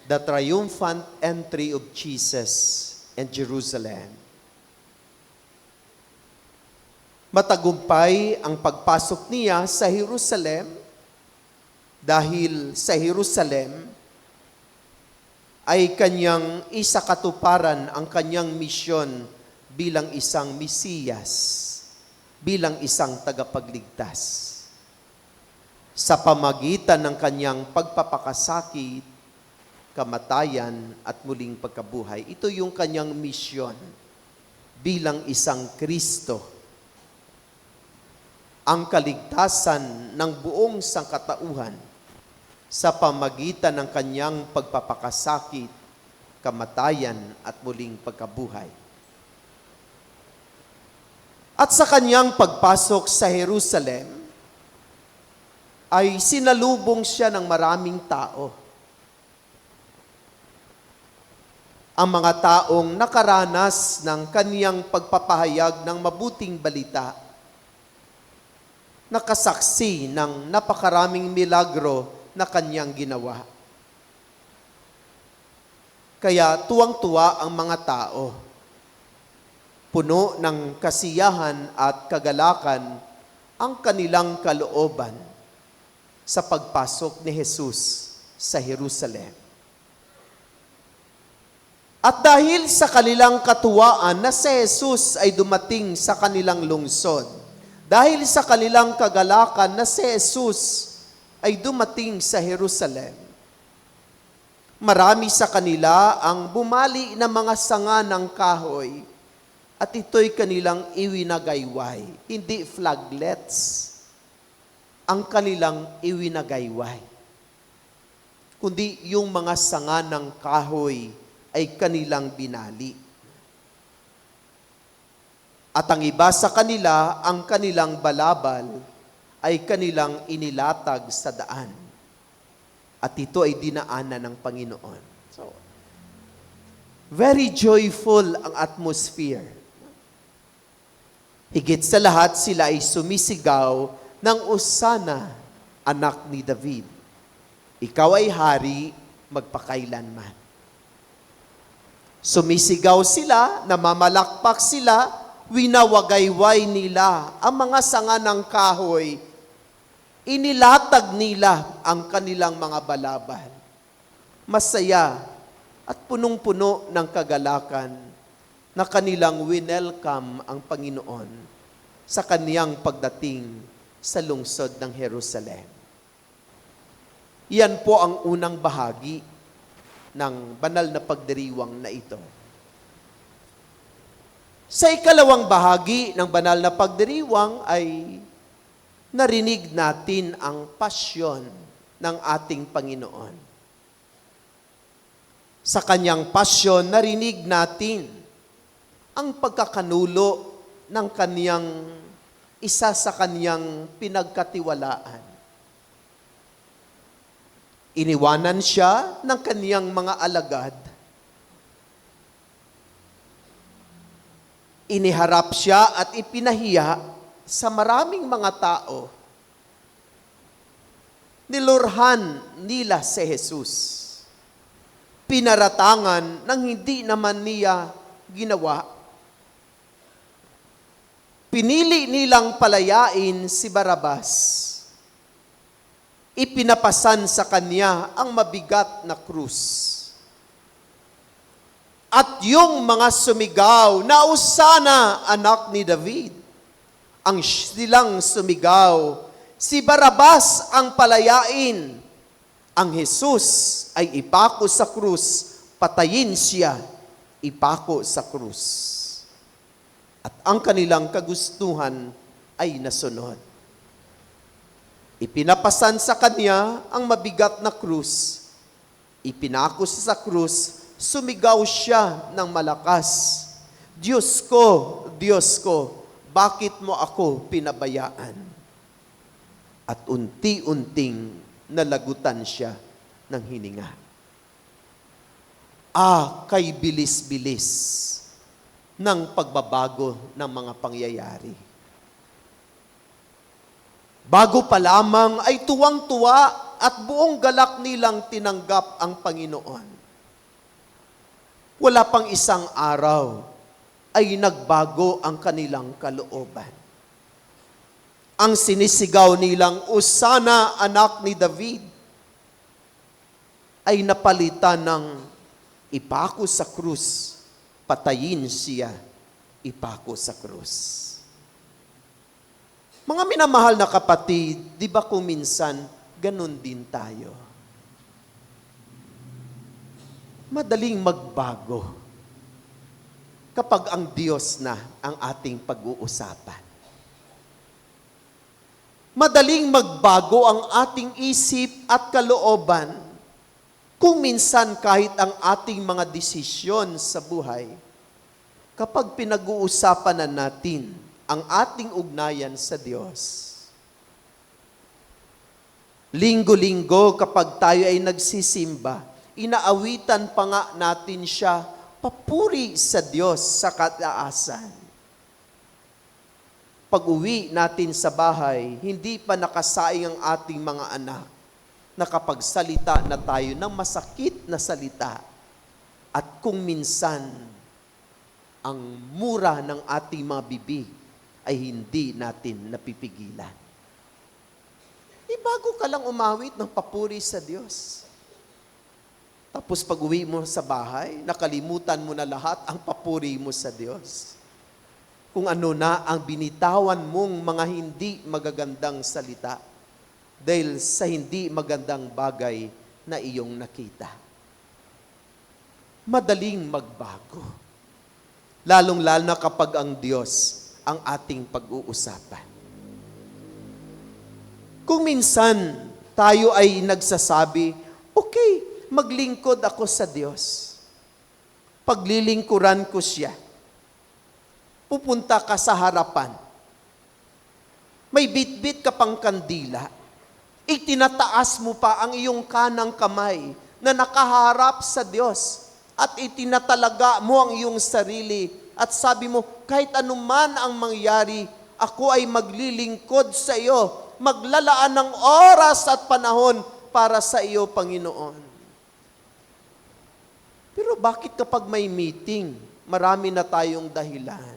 The triumphant entry of Jesus in Jerusalem. Matagumpay ang pagpasok niya sa Jerusalem dahil sa Jerusalem ay kanyang isakatuparan ang kanyang misyon bilang isang Mesiyas, bilang isang tagapagligtas. Sa pamagitan ng kanyang pagpapakasakit, kamatayan at muling pagkabuhay, ito yung kanyang misyon bilang isang Kristo. Ang kaligtasan ng buong sangkatauhan sa pamagitan ng kanyang pagpapakasakit, kamatayan at muling pagkabuhay. At sa kanyang pagpasok sa Jerusalem, ay sinalubong siya ng maraming tao. Ang mga taong nakaranas ng kaniyang pagpapahayag ng mabuting balita, nakasaksi ng napakaraming milagro na kanyang ginawa. Kaya tuwang-tuwa ang mga tao. Puno ng kasiyahan at kagalakan ang kanilang kalooban sa pagpasok ni Jesus sa Jerusalem. At dahil sa kanilang katuwaan na si Jesus ay dumating sa kanilang lungsod, dahil sa kanilang kagalakan na si Jesus ay dumating sa Jerusalem, marami sa kanila ang bumali na mga sanga ng kahoy at ito'y kanilang iwinagayway. Hindi flaglets ang kanilang iwinagayway, kundi yung mga sanga ng kahoy ay kanilang binali. At ang iba sa kanila, ang kanilang balabal, ay kanilang inilatag sa daan. At ito ay dinaanan ng Panginoon. So, very joyful ang atmosphere. Higit sa lahat, sila ay sumisigaw ng Osana, anak ni David. Ikaw ay hari magpakailanman. Sumisigaw sila, namamalakpak sila, winawagayway nila ang mga sanga ng kahoy, inilatag nila ang kanilang mga balabal. Masaya at punong-puno ng kagalakan na kanilang winelcome ang Panginoon sa kaniyang pagdating sa lungsod ng Jerusalem. Iyan po ang unang bahagi ng banal na pagdiriwang na ito. Sa ikalawang bahagi ng banal na pagdiriwang ay narinig natin ang pasyon ng ating Panginoon. Sa kanyang pasyon, narinig natin ang pagkakanulo ng kaniyang isa sa kaniyang pinagkatiwalaan. Iniwanan siya ng kaniyang mga alagad. Iniharap siya at ipinahiya sa maraming mga tao. Nilurhan nila si Jesus. Pinaratangan ng hindi naman niya ginawa. Pinili nilang palayain si Barabas. Ipinapasan sa kanya ang mabigat na krus. At yung mga sumigaw na Hosana, anak ni David, ang silang sumigaw, si Barabas ang palayain, ang Jesus ay ipako sa krus, patayin siya, ipako sa krus. At ang kanilang kagustuhan ay nasunod. Ipinapasan sa kanya ang mabigat na krus. Ipinako sa krus, sumigaw siya ng malakas, Diyos ko, bakit mo ako pinabayaan? At unti-unting nalagutan siya ng hininga. Kay bilis-bilis ng pagbabago ng mga pangyayari. Bago pa lamang ay tuwang-tuwa at buong galak nilang tinanggap ang Panginoon. Wala pang isang araw ay nagbago ang kanilang kalooban. Ang sinisigaw nilang Hosana, anak ni David, ay napalitan ng ipako sa krus, patayin siya, ipako sa krus. Mga minamahal na kapatid, di ba kung minsan, ganun din tayo? Madaling magbago kapag ang Diyos na ang ating pag-uusapan. Madaling magbago ang ating isip at kalooban kung minsan kahit ang ating mga desisyon sa buhay, kapag pinag-uusapan na natin ang ating ugnayan sa Diyos. Linggo-linggo kapag tayo ay nagsisimba, inaawitan pa nga natin siya, papuri sa Diyos sa kataasan. Pag-uwi natin sa bahay, hindi pa nakasaing ang ating mga anak, nakapagsalita na tayo ng masakit na salita. At kung minsan, ang mura ng ating mga bibig ay hindi natin napipigilan. Bago ka lang umawit ng papuri sa Diyos. Tapos pag-uwi mo sa bahay, nakalimutan mo na lahat ang papuri mo sa Diyos. Kung ano na ang binitawan mong mga hindi magagandang salita dahil sa hindi magandang bagay na iyong nakita. Madaling magbago. Lalong-lalo na kapag ang Diyos ang ating pag-uusapan. Kung minsan tayo ay nagsasabi, okay, maglingkod ako sa Diyos. Paglilingkuran ko siya. Pupunta ka sa harapan. May bitbit ka pang kandila. Itinataas mo pa ang iyong kanang kamay na nakaharap sa Diyos at itinatalaga mo ang iyong sarili at sabi mo, kahit anuman ang mangyari, ako ay maglilingkod sa iyo, maglalaan ng oras at panahon para sa iyo, Panginoon. Pero bakit kapag may meeting, marami na tayong dahilan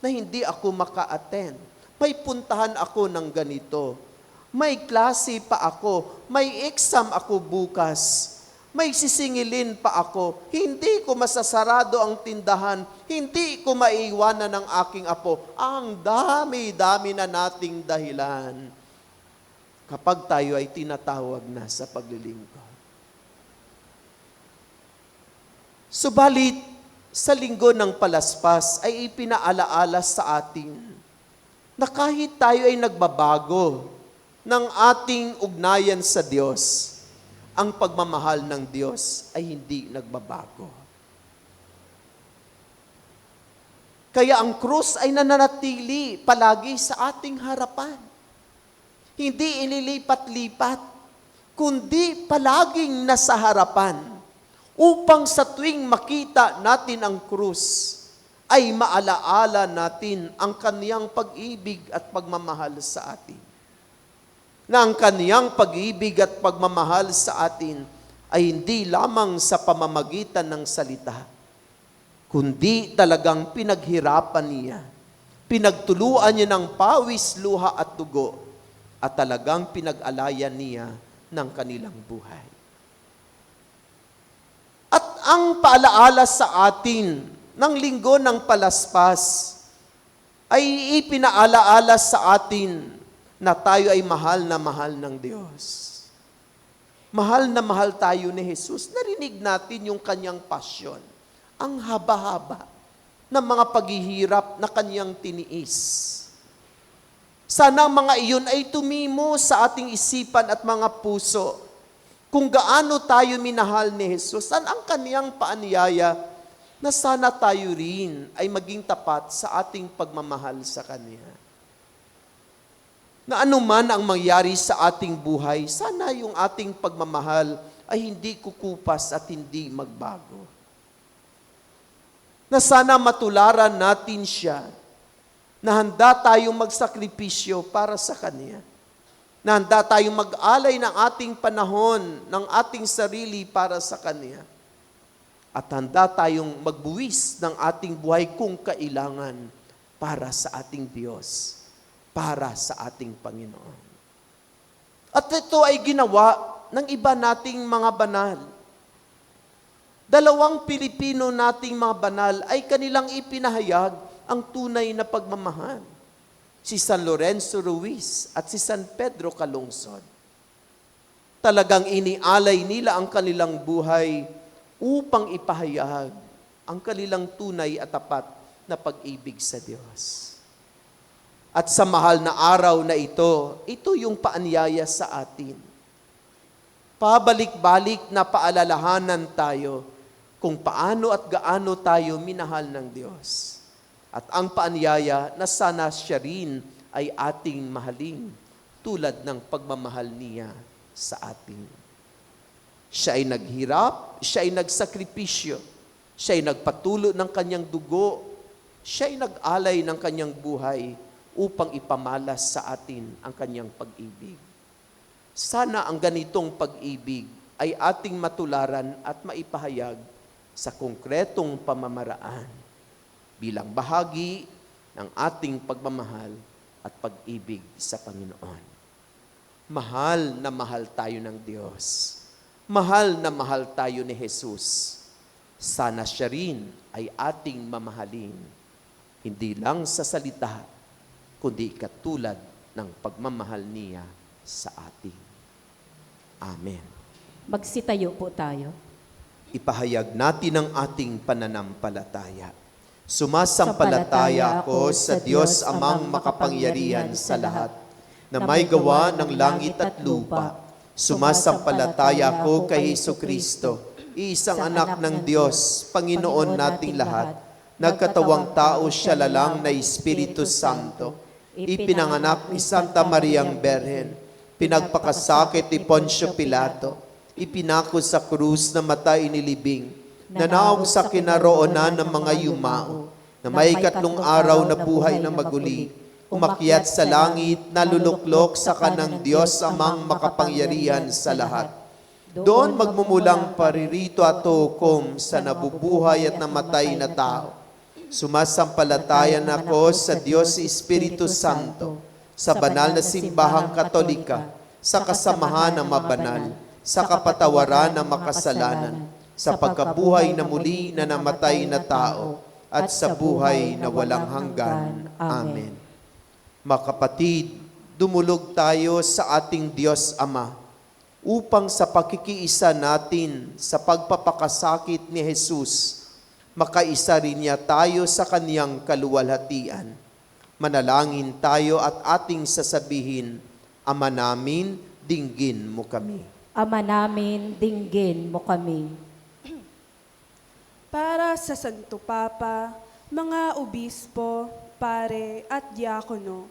na hindi ako maka-attend? May puntahan ako ng ganito. May klase pa ako. May exam ako bukas. may sisingilin pa ako. Hindi ko masasarado ang tindahan. Hindi ko maiiwanan ng aking apo. Ang dami-dami na nating dahilan kapag tayo ay tinatawag na sa paglilingkod. Subalit, sa linggo ng palaspas ay ipinaalaala sa atin na kahit tayo ay nagbabago ng ating ugnayan sa Diyos, ang pagmamahal ng Diyos ay hindi nagbabago. Kaya ang krus ay nananatili palagi sa ating harapan. Hindi inilipat-lipat, kundi palaging nasa harapan upang sa tuwing makita natin ang krus, ay maalaala natin ang kaniyang pag-ibig at pagmamahal sa atin. Na ang kaniyang pag-ibig at pagmamahal sa atin ay hindi lamang sa pamamagitan ng salita, kundi talagang pinaghirapan niya, pinagtuluan niya ng pawis, luha at dugo, at talagang pinag-alayan niya ng kanilang buhay. At ang paalaala sa atin ng linggo ng palaspas ay ipinaalaala sa atin na tayo ay mahal na mahal ng Diyos. Mahal na mahal tayo ni Jesus. Narinig natin yung kanyang pasyon. Ang haba-haba ng mga paghihirap na kanyang tiniis. Sana ang mga iyon ay tumimo sa ating isipan at mga puso kung gaano tayo minahal ni Jesus. San ang kaniyang paanyaya na sana tayo rin ay maging tapat sa ating pagmamahal sa Kanya. Na anuman ang mangyari sa ating buhay, sana yung ating pagmamahal ay hindi kukupas at hindi magbago. Na sana matularan natin siya, na handa tayong magsakripisyo para sa Kanya. Na handa tayong mag-alay ng ating panahon, ng ating sarili para sa Kanya. At handa tayong magbuwis ng ating buhay kung kailangan para sa ating Diyos, para sa ating Panginoon. At ito ay ginawa ng iba nating mga banal. Dalawang Pilipino nating mga banal ay kanilang ipinahayag ang tunay na pagmamahal. Si San Lorenzo Ruiz at si San Pedro Calungsod. Talagang inialay nila ang kanilang buhay upang ipahayag ang kanilang tunay at tapat na pag-ibig sa Diyos. At sa mahal na araw na ito yung paanyaya sa atin. Pabalik-balik na paalalahanan tayo kung paano at gaano tayo minahal ng Diyos. At ang paanyaya na sana siya rin ay ating mahalin tulad ng pagmamahal niya sa atin. Siya ay naghirap, siya ay nagsakripisyo, siya ay nagpatulo ng kanyang dugo, siya ay nag-alay ng kanyang buhay upang ipamalas sa atin ang kanyang pag-ibig. Sana ang ganitong pag-ibig ay ating matularan at maipahayag sa konkretong pamamaraan bilang bahagi ng ating pagmamahal at pag-ibig sa Panginoon. Mahal na mahal tayo ng Diyos. Mahal na mahal tayo ni Jesus. Sana siya rin ay ating mamahalin, hindi lang sa salita, kundi katulad ng pagmamahal niya sa atin. Amen. Magsitayo po tayo. Ipahayag natin ang ating pananampalataya. Sumasampalataya ako sa Diyos amang makapangyarihan sa lahat, na may gawa ng langit at lupa. Sumasampalataya ako kay Hesukristo, isang anak ng Diyos, Panginoon nating lahat. Nagkatawang tao siya lalang na Espiritu Santo. Ipinanganak ni Santa Mariang Berhen, pinagpakasakit ni Poncio Pilato, ipinako sa krus na matay inilibing, nanaog sa kinaroonan ng mga yumao, na may ikatlong araw na buhay na maguli, umakyat sa langit, naluluklok sa kanang Diyos amang makapangyarihan sa lahat. Doon magmumulang paririto at hukom sa nabubuhay at namatay na tao. Sumasampalatayan ako sa Diyos Espiritu Santo, sa banal na simbahang Katolika, sa kasamahan ng mabanal, sa kapatawaran ng makasalanan, sa pagkabuhay na muli na namatay na tao, at sa buhay na walang hanggan. Amen. Mga kapatid, dumulog tayo sa ating Diyos Ama upang sa pakikiisa natin sa pagpapakasakit ni Jesus, makaisa rin niya tayo sa kaniyang kaluwalhatian. Manalangin tayo at ating sasabihin, Ama namin, dinggin mo kami. Ama namin, dinggin mo kami. Para sa Santo Papa, mga obispo, pare at diakono,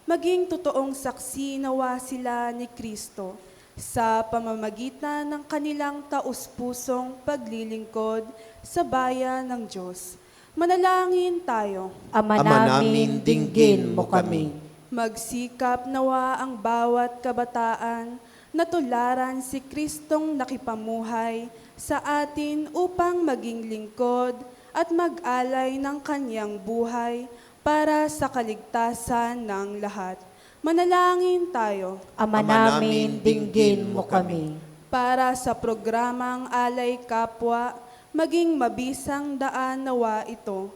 maging totoong saksi nawa sila ni Kristo sa pamamagitan ng kanilang taus-pusong paglilingkod sa bayan ng Diyos. Manalangin tayo. Ama namin, dinggin mo kami. Magsikap nawa ang bawat kabataan na tularan si Kristong nakipamuhay sa atin upang maging lingkod at mag-alay ng kanyang buhay para sa kaligtasan ng lahat. Manalangin tayo. Ama namin, dinggin mo kami. Para sa programang Alay Kapwa, maging mabisang daan nawa ito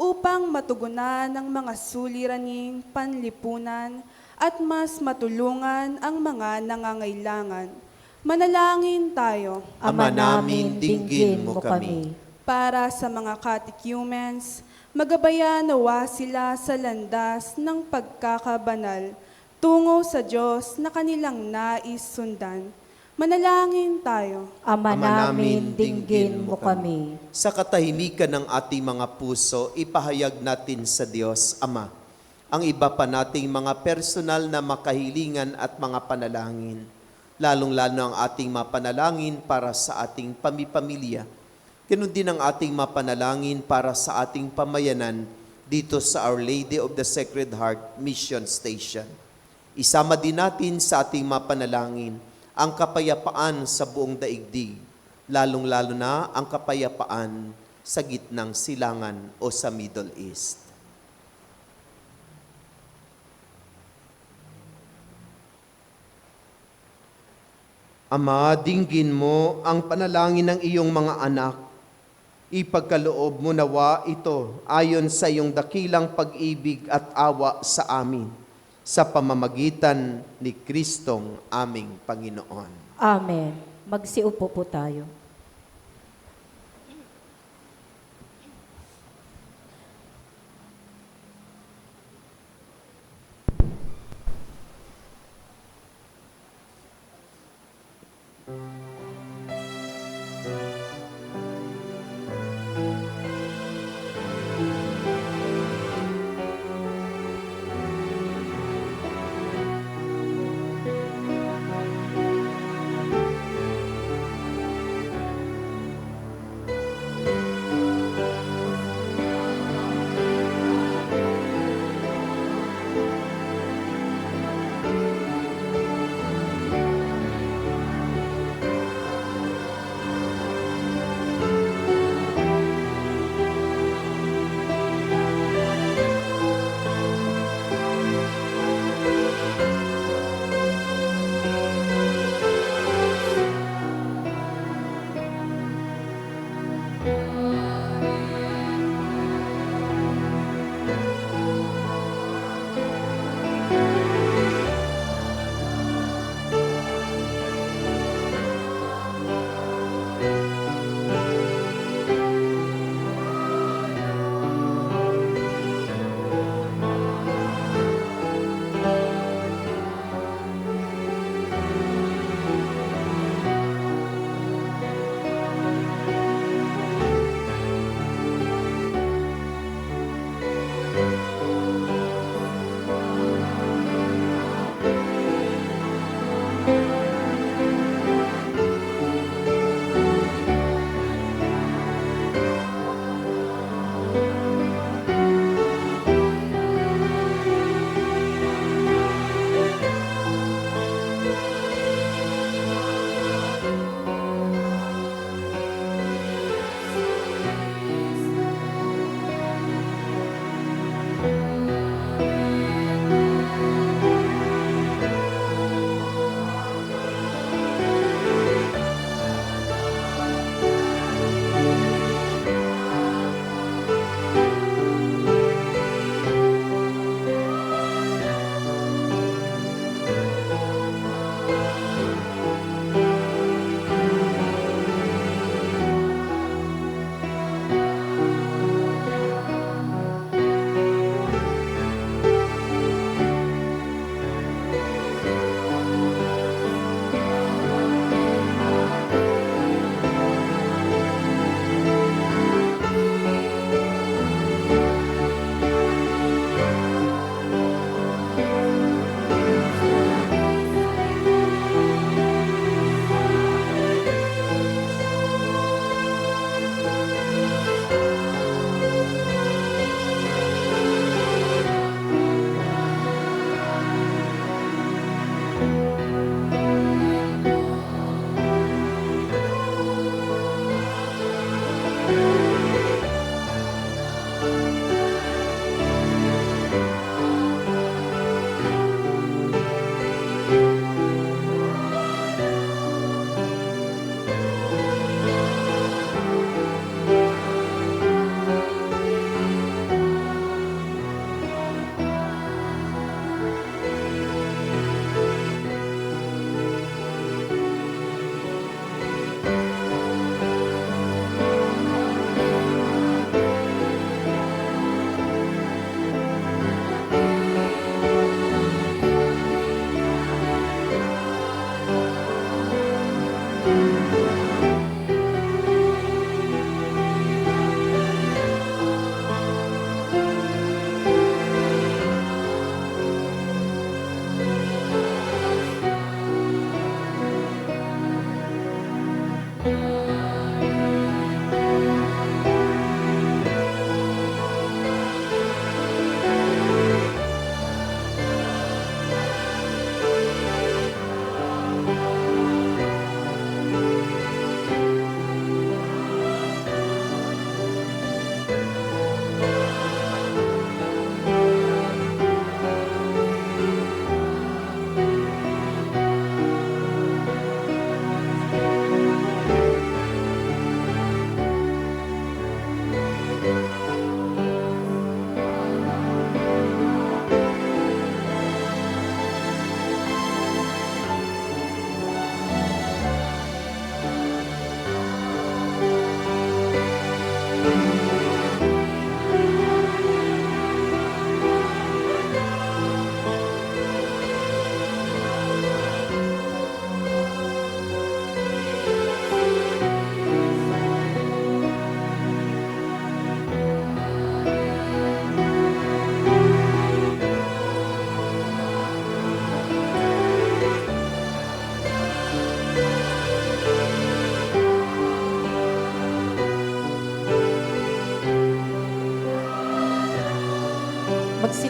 upang matugunan ng mga suliraning panlipunan at mas matulungan ang mga nangangailangan. Manalangin tayo. Ama namin, dinggin mo kami. Para sa mga catechumens, magabayan nawa sila sa landas ng pagkakabanal tungo sa Diyos na kanilang nais sundan. Manalangin tayo. Ama namin, dinggin mo kami. Sa katahimikan ng ating mga puso, ipahayag natin sa Diyos, Ama, ang iba pa nating mga personal na makahilingan at mga panalangin, lalong-lalo ang ating mapanalangin para sa ating pamipamilya. Ganun din ang ating mapanalangin para sa ating pamayanan dito sa Our Lady of the Sacred Heart Mission Station. Isama din natin sa ating mapanalangin ang kapayapaan sa buong daigdig, lalong-lalo na ang kapayapaan sa gitnang silangan o sa Middle East. Ama, dinggin mo ang panalangin ng iyong mga anak. Ipagkaloob mo nawa ito ayon sa iyong dakilang pag-ibig at awa sa amin, sa pamamagitan ni Kristong aming Panginoon. Amen. Magsiupo po tayo.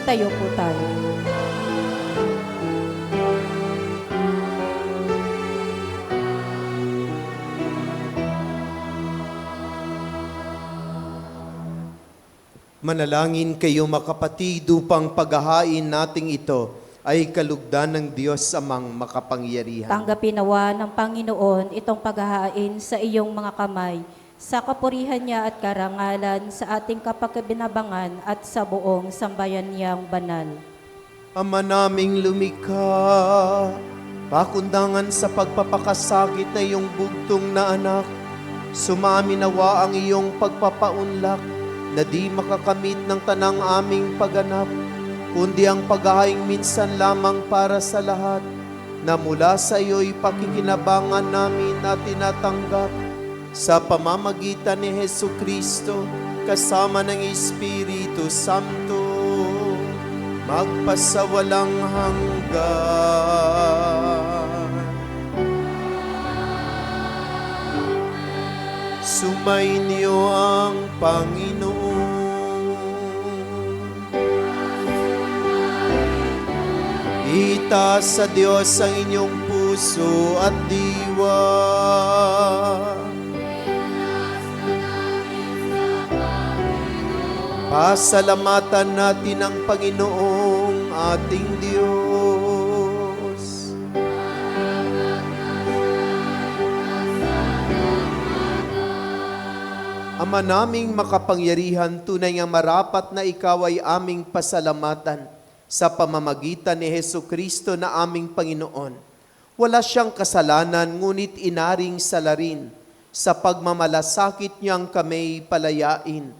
Magtayo po tayo. Manalangin kayo makapatid upang paghahain nating ito ay kalugdan ng Diyos Amang makapangyarihan. Tanggapin nawa ng Panginoon itong paghahain sa iyong mga kamay, sa kapurihan niya at karangalan sa ating kapakabinabangan at sa buong sambayan niyang banal. Ama naming lumikha, pakundangan sa pagpapakasakit na iyong bugtong na anak, sumami nawa ang iyong pagpapaunlak na di makakamit ng tanang aming pagganap, kundi ang paghahaing minsan lamang para sa lahat, na mula sa iyo'y pakikinabangan namin at tinatanggap sa pamamagitan ni Hesu Kristo kasama ng Espiritu Santo, magpasawalang hanggan. Sumainyo ang Panginoon. Itaas sa Diyos ang inyong puso at diwa. Pasalamatan natin ang Panginoong ating Diyos. Ama naming makapangyarihan, tunay nga marapat na ikaw ay aming pasalamatan sa pamamagitan ni Hesu Kristo na aming Panginoon. Wala siyang kasalanan, ngunit inaring salarin sa pagmamalasakit niyang kami palayain.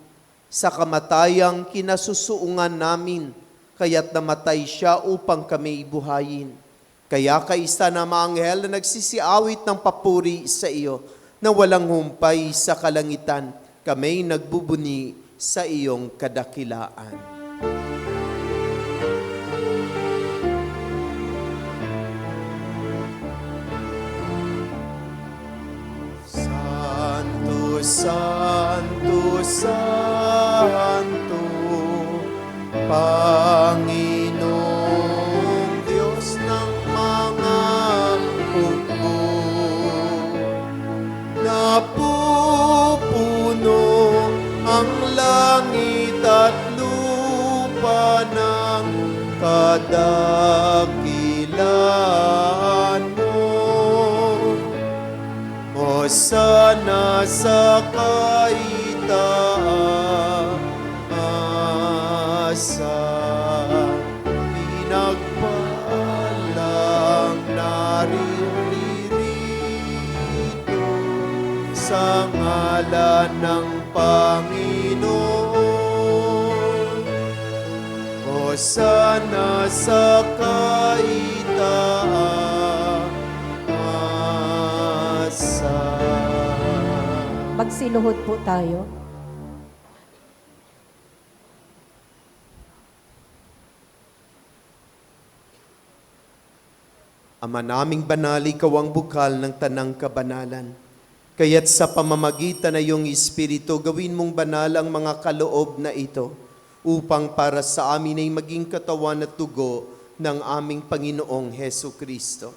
Sa kamatayang kinasusuungan namin, kaya't namatay siya upang kami buhayin. Kaya kaisa na maanghel na nagsisiawit ng papuri sa iyo, na walang humpay sa kalangitan, kami nagbubuni sa iyong kadakilaan. Santo, Santo, Santo, Panginoong Diyos ng mga hukbo, napupuno ang langit at lupa ng kadakilaan mo. Hosana sa kaitaasan, pinagpalang naririto sa ngalan ng Panginoon. Hosana sa kaitaasan. Magsiluhod po tayo. Ama naming banal, ikaw ang bukal ng tanang kabanalan. Kaya't sa pamamagitan na iyong Espiritu, gawin mong banal ang mga kaloob na ito, upang para sa amin ay maging katawan at dugo ng aming Panginoong Hesu Kristo.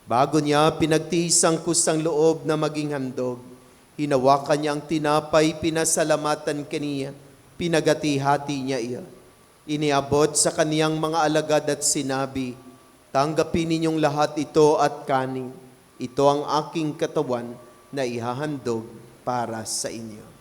Bago niya pinagtiis ang kusang loob na maging handog, hinawakan niya ang tinapay, pinasalamatan kaniya, pinagati-hati niya iyon. Iniabot sa kaniyang mga alagad at sinabi, tanggapin ninyong lahat ito at kanin. Ito ang aking katawan na ihahandog para sa inyo.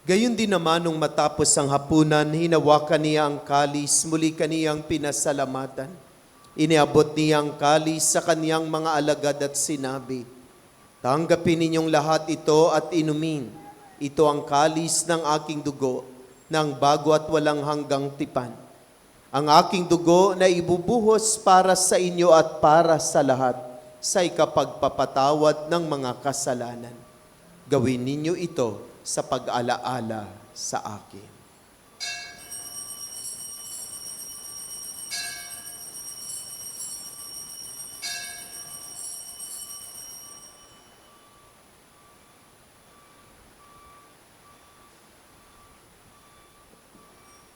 Gayon din naman nung matapos ang hapunan, hinawakan niya ang kalis, muli kaniyang pinasalamatan. Iniabot niya ang kalis sa kaniyang mga alagad at sinabi, tanggapin ninyong lahat ito at inumin. Ito ang kalis ng aking dugo, ng bago at walang hanggang tipan. Ang aking dugo na ibubuhos para sa inyo at para sa lahat, sa ikapagpapatawad ng mga kasalanan. Gawin ninyo ito sa pag-alaala sa akin.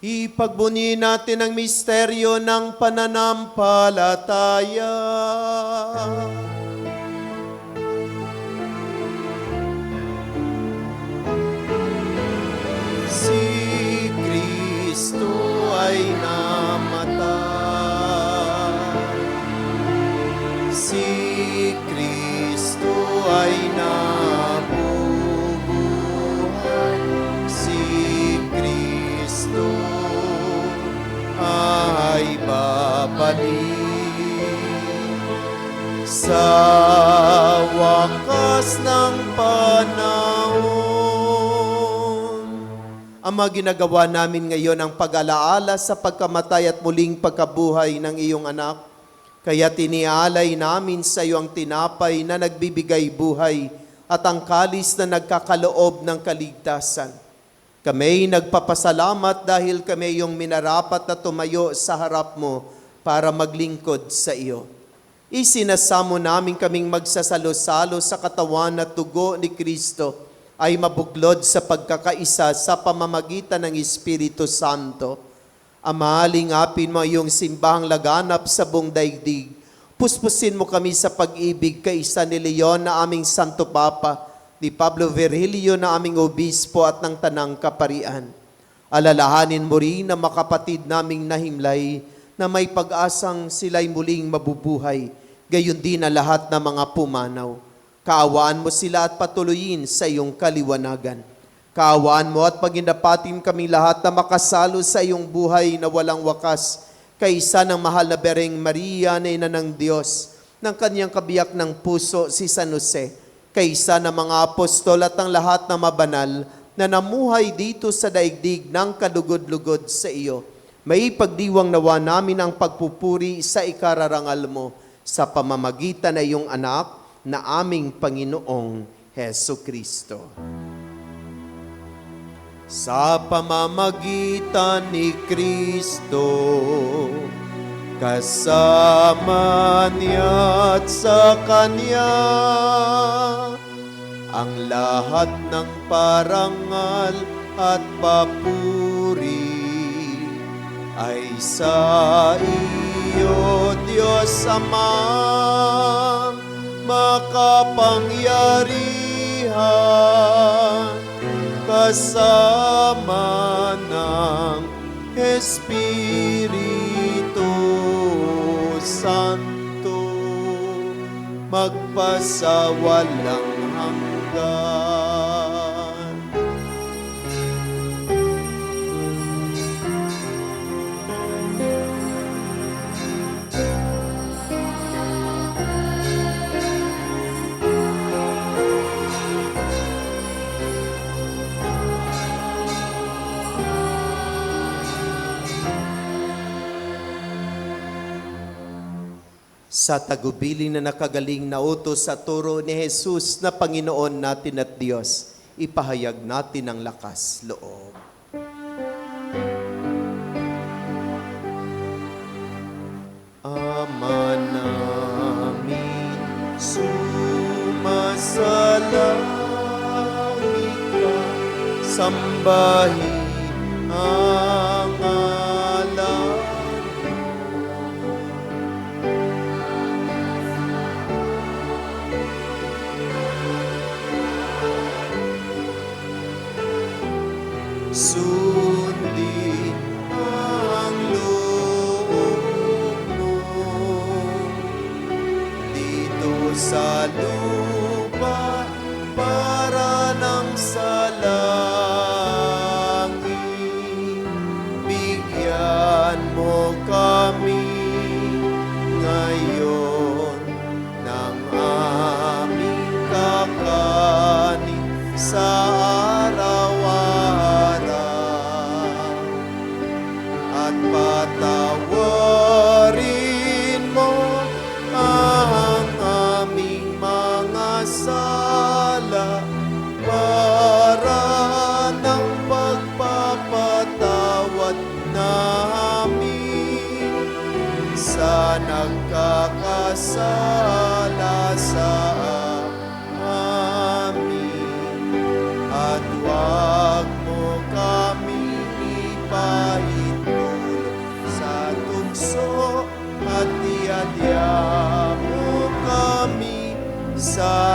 Ipagbunyi natin ang misteryo ng pananampalataya. Si Kristo ay namatay. Si Kristo ay nabubuhay. Si Kristo ay babalik sa wakas ng panahon. Ama, ginagawa namin ngayon ang pag-alaala sa pagkamatay at muling pagkabuhay ng iyong anak. Kaya tinialay namin sa iyo ang tinapay na nagbibigay buhay at ang kalis na nagkakaloob ng kaligtasan. Kami nagpapasalamat dahil kami iyong minarapat na tumayo sa harap mo para maglingkod sa iyo. Isinasamo namin kaming magsasalo-salo sa katawan at dugo ni Kristo ay mabuklod sa pagkakaisa sa pamamagitan ng Espiritu Santo. Ama, lingapin mo iyong simbahang laganap sa buong daigdig. Puspusin mo kami sa pag-ibig kaisa ni Leon na aming Santo Papa, ni Pablo Virgilio na aming obispo at ng Tanang Kaparian. Alalahanin mo rin na makapatid naming nahimlay na may pag-asang sila'y muling mabubuhay, gayon din na lahat ng mga pumanaw. Kaawaan mo sila at patuloyin sa iyong kaliwanagan. Kaawaan mo at paginapatin kami lahat na makasalo sa iyong buhay na walang wakas, kaisa ng mahal na Bereng Maria na ina ng Diyos, ng kanyang kabiyak ng puso si San Jose, kaisa ng mga apostol at ang lahat ng mabanal na namuhay dito sa daigdig ng kalugod-lugod sa iyo. May pagdiwang nawa namin ang pagpupuri sa ikararangal mo sa pamamagitan ng iyong anak na aming Panginoong Heso Kristo. Sa pamamagitan ni Kristo, kasama niya at sa Kanya, ang lahat ng parangal at papuri ay sa iyo, Diyos Ama, makapangyarihan, kasama ng Espiritu Santo, magpasawalang hanggan. Sa tagubilin na nakagaling na utos sa turo ni Jesus na Panginoon natin at Diyos, ipahayag natin ang lakas loob. Ama namin, sumasalangit ka, sambahin ang ngalan. Sundin ang loob mo dito sa lupa para nang sa langit. Bigyan mo kami ngayon ng aming kakanin sa patawarin mo ang aming mga sala para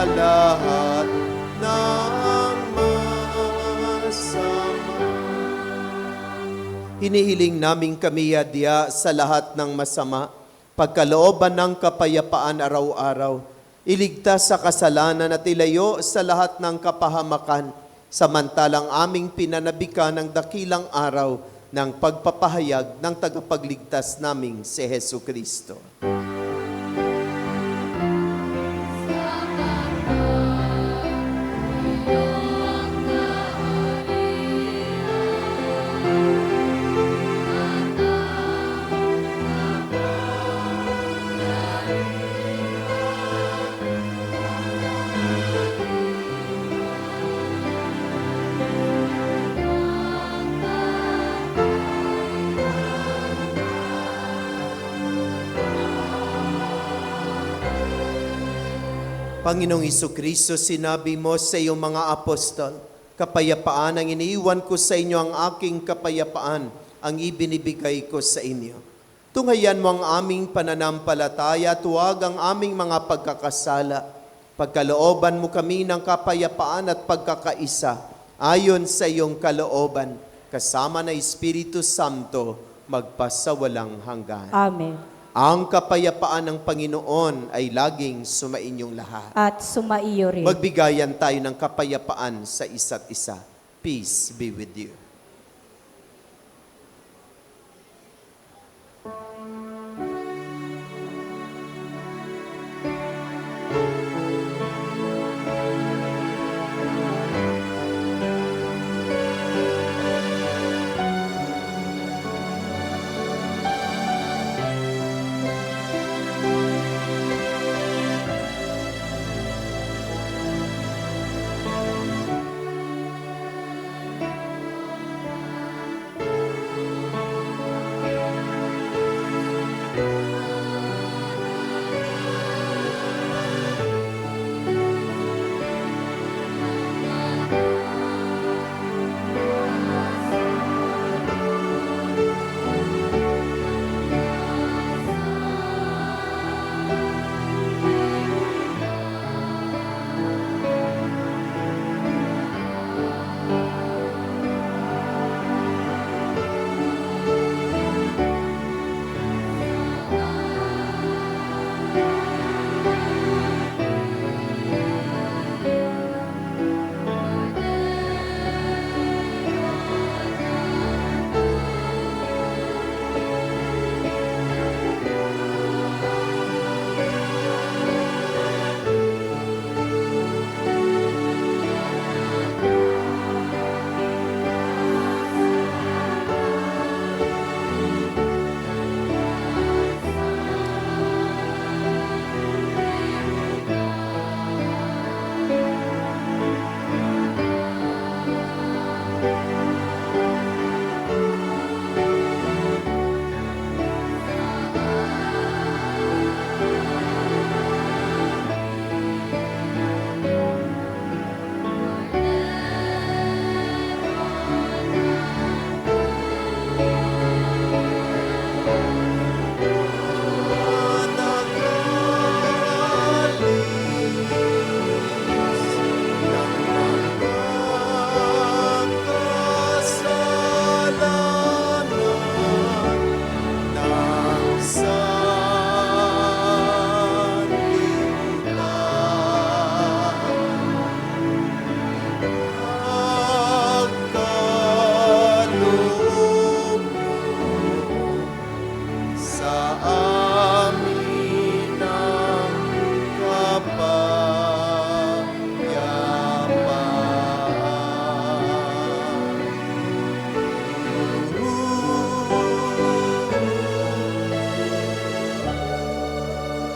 lahat ng masama. Hinihiling namin kami adya sa lahat ng masama, pagkalooban ng kapayapaan araw-araw, iligtas sa kasalanan at ilayo sa lahat ng kapahamakan, samantalang aming pinanabikan ng dakilang araw ng pagpapahayag ng tagapagligtas naming si Hesu Kristo. Panginoong Isukristo, sinabi mo sa iyong mga apostol, kapayapaan ang iniiwan ko sa inyo, ang aking kapayapaan ang ibinibigay ko sa inyo. Tunghayan mo ang aming pananampalataya at huwag ang aming mga pagkakasala. Pagkalooban mo kami ng kapayapaan at pagkakaisa, ayon sa iyong kalooban, kasama na Espiritu Santo, magpasawalang hanggan. Amen. Ang kapayapaan ng Panginoon ay laging sumainyong lahat. At sumaiyo rin. Magbigayan tayo ng kapayapaan sa isa't isa. Peace be with you.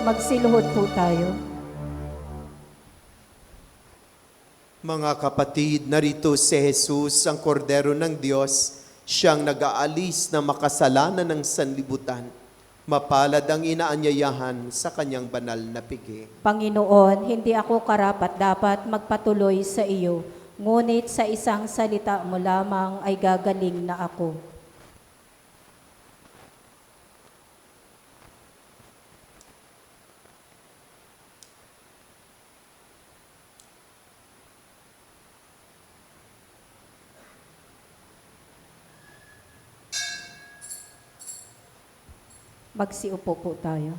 Magsiluhod po tayo. Mga kapatid, narito si Jesus, ang kordero ng Diyos, siyang nag-aalis na makasalanan ng sanlibutan. Mapalad ang inaanyayahan sa kanyang banal na pigi. Panginoon, hindi ako karapat-dapat magpatuloy sa iyo, ngunit sa isang salita mo lamang ay gagaling na ako. Magsiupo po tayo.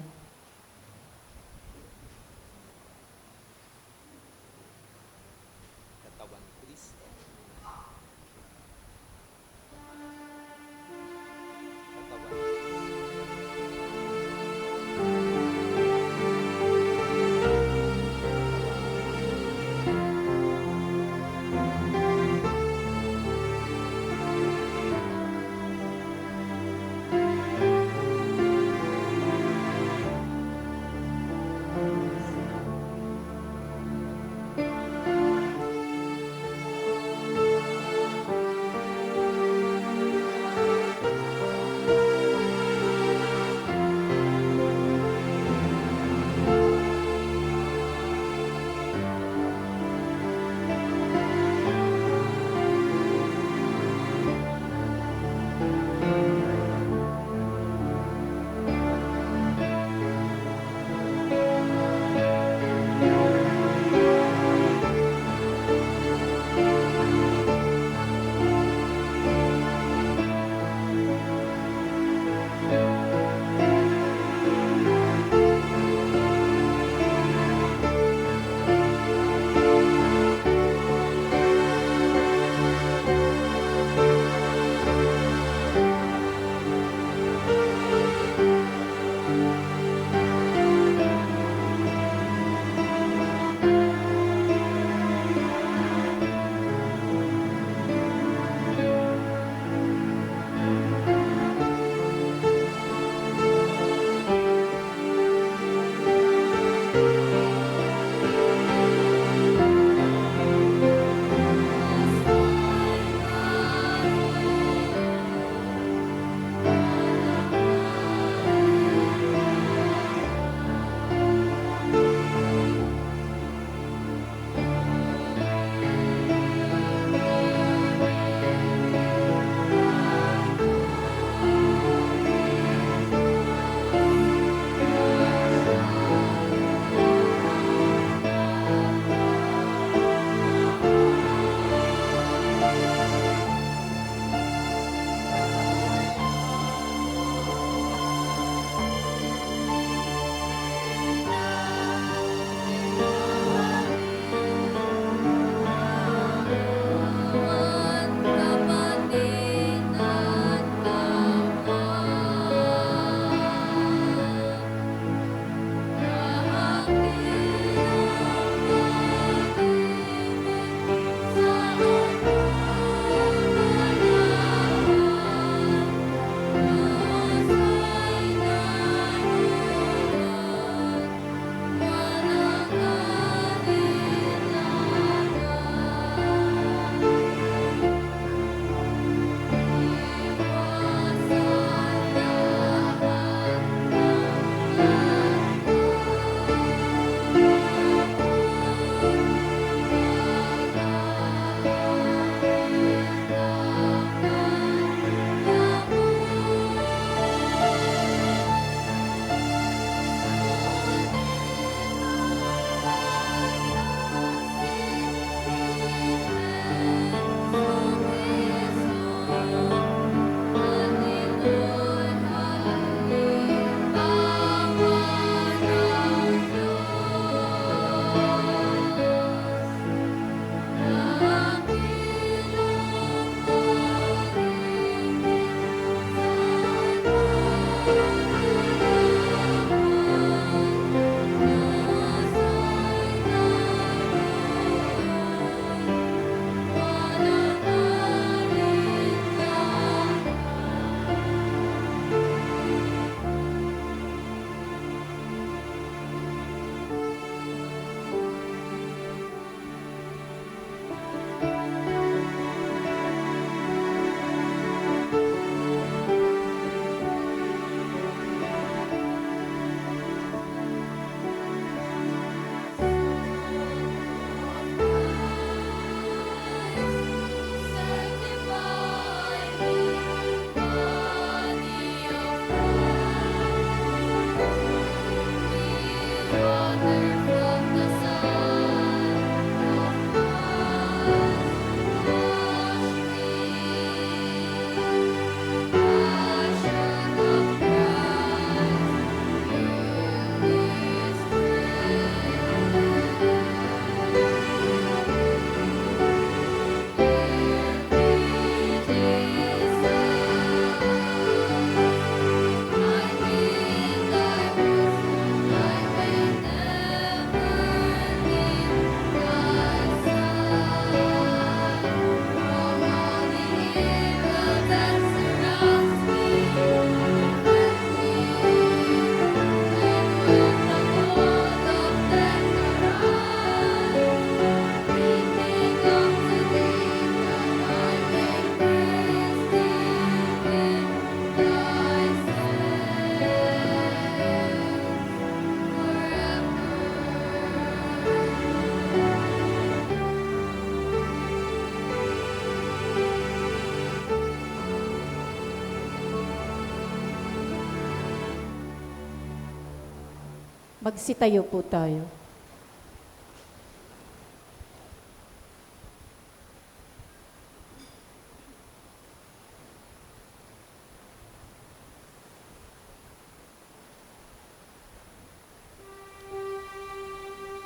Magsitayo po tayo.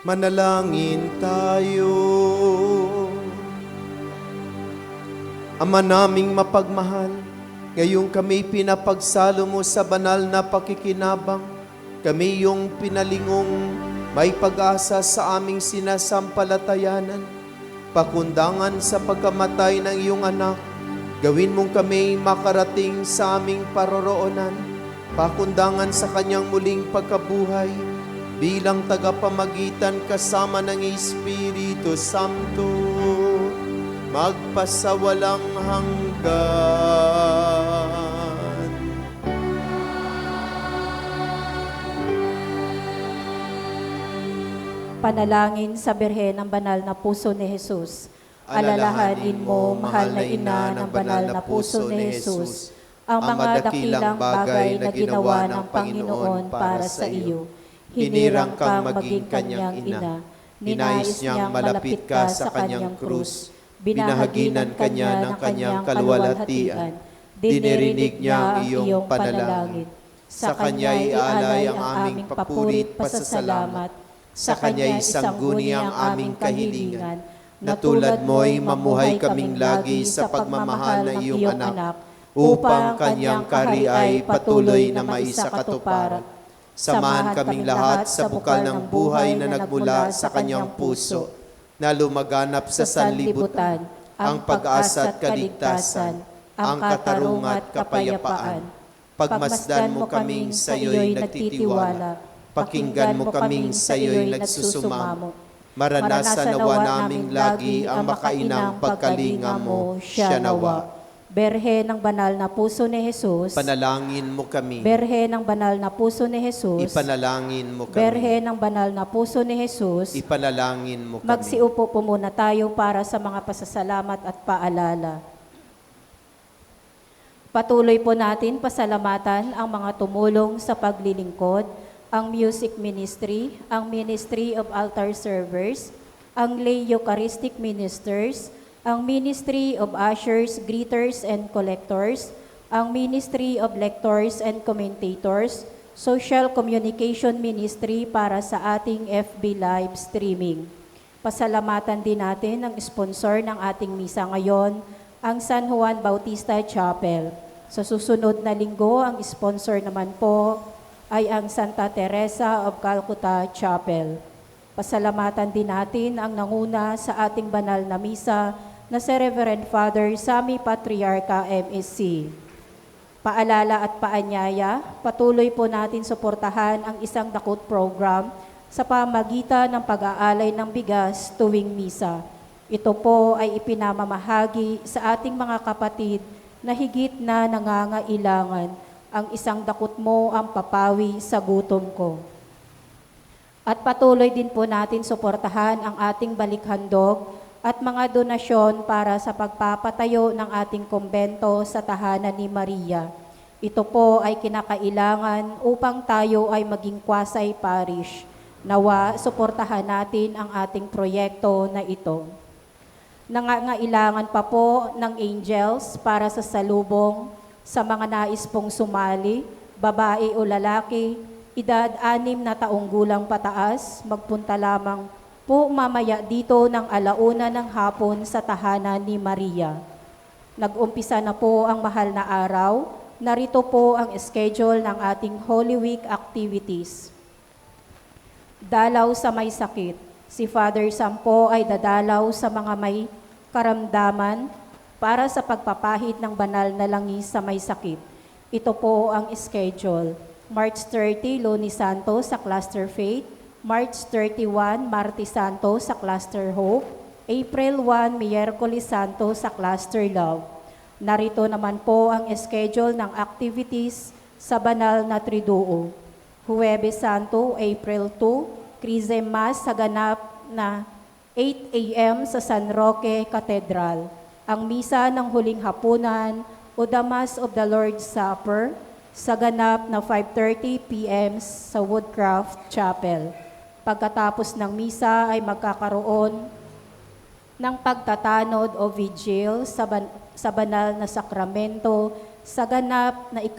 Manalangin tayo. Ama naming mapagmahal, ngayong kami pinapagsalo mo sa banal na pakikinabang, kami yung pinalingong may pag-asa sa aming sinasampalatayanan, pakundangan sa pagkamatay ng iyong anak, gawin mong kami makarating sa aming paroroonan, pakundangan sa kanyang muling pagkabuhay, bilang tagapamagitan kasama ng Espiritu Santo, magpasawalang hanggan. Panalangin sa Birhen ng Banal na Puso ni Jesus. Alalahanin mo, mahal na ina ng banal na puso ni Jesus, ang mga dakilang bagay na ginawa ng Panginoon para sa iyo. Hinirang kang maging kanyang ina, ninais niyang malapit ka sa kanyang krus, binahaginan kanya ng kanyang kaluwalhatian, dinirinig niya ang iyong panalangin. Sa kanya'y ialay ang aming papurit pasasalamat, sa kanya'y sangguni ang aming kahilingan, na tulad mo'y mamuhay kaming lagi sa pagmamahal ng iyong anak, upang kanyang kahari ay patuloy na maisakatuparan. Samahan kaming lahat sa bukal ng buhay na nagmula sa kanyang puso, na lumaganap sa sanlibutan, ang pag-asa at kaligtasan, ang katarungan at kapayapaan. Pagmasdan mo kaming sa iyo'y nagtitiwala, pakinggan mo kaming sa iyo'y nagsusumamo. Maranasan nawa naming lagi ang makainang pagkalinga mo, siya nawa. Berhe ng Banal na Puso ni Jesus, Panalangin mo kami. Berhe ng Banal na Puso ni Jesus, Ipanalangin mo kami. Berhe ng Banal na Puso ni Jesus, Ipanalangin mo kami. magsiupo po muna tayo para sa mga pasasalamat at paalala. Patuloy po natin pasalamatan ang mga tumulong sa paglilingkod, ang music ministry, ang Ministry of Altar Servers, ang lay Eucharistic Ministers, ang Ministry of Ushers, Greeters, and Collectors, ang Ministry of Lectors and Commentators, Social Communication Ministry para sa ating FB live streaming. Pasalamatan din natin ang sponsor ng ating misa ngayon, ang San Juan Bautista Chapel. Sa susunod na linggo, ang sponsor naman po ay ang Santa Teresa of Calcutta Chapel. Pasalamatan din natin ang nanguna sa ating banal na misa na si Reverend Father Sammy Patriarca MSC. Paalala at paanyaya, patuloy po natin suportahan ang isang dakot program sa pamagitan ng pag-aalay ng bigas tuwing misa. Ito po ay ipinamamahagi sa ating mga kapatid na higit na nangangailangan. Ang isang dakot mo ang papawi sa gutom ko. At patuloy din po natin suportahan ang ating balikhandog at mga donasyon para sa pagpapatayo ng ating kumbento sa tahanan ni Maria. Ito po ay kinakailangan upang tayo ay maging Kwasay Parish. Nawa, suportahan natin ang ating proyekto na ito. Nangangailangan pa po ng angels para sa salubong sa mga nais pong sumali, babae o lalaki, edad 6 na taong gulang pataas, magpunta lamang po mamaya dito ng 1:00 ng hapon sa tahanan ni Maria. Nag-umpisa na po ang mahal na araw. Narito po ang schedule ng ating Holy Week activities. Dalaw sa may sakit. Si Father Sam po ay dadalaw sa mga may karamdaman para sa pagpapahid ng banal na langis sa may sakit. Ito po ang schedule. March 30, Lunes Santo sa Cluster Faith. March 31, Martes Santo sa Cluster Hope. April 1, Miyerkules Santo sa Cluster Love. Narito naman po ang schedule ng activities sa banal na Triduo. Huwebes Santo, April 2, Chrism Mass sa ganap na 8 a.m. sa San Roque Cathedral. Ang misa ng huling hapunan o the Mass of the Lord's Supper sa ganap na 5:30 p.m. sa Woodcraft Chapel. Pagkatapos ng misa ay magkakaroon ng pagtatanod o vigil sa banal na sakramento sa ganap na 8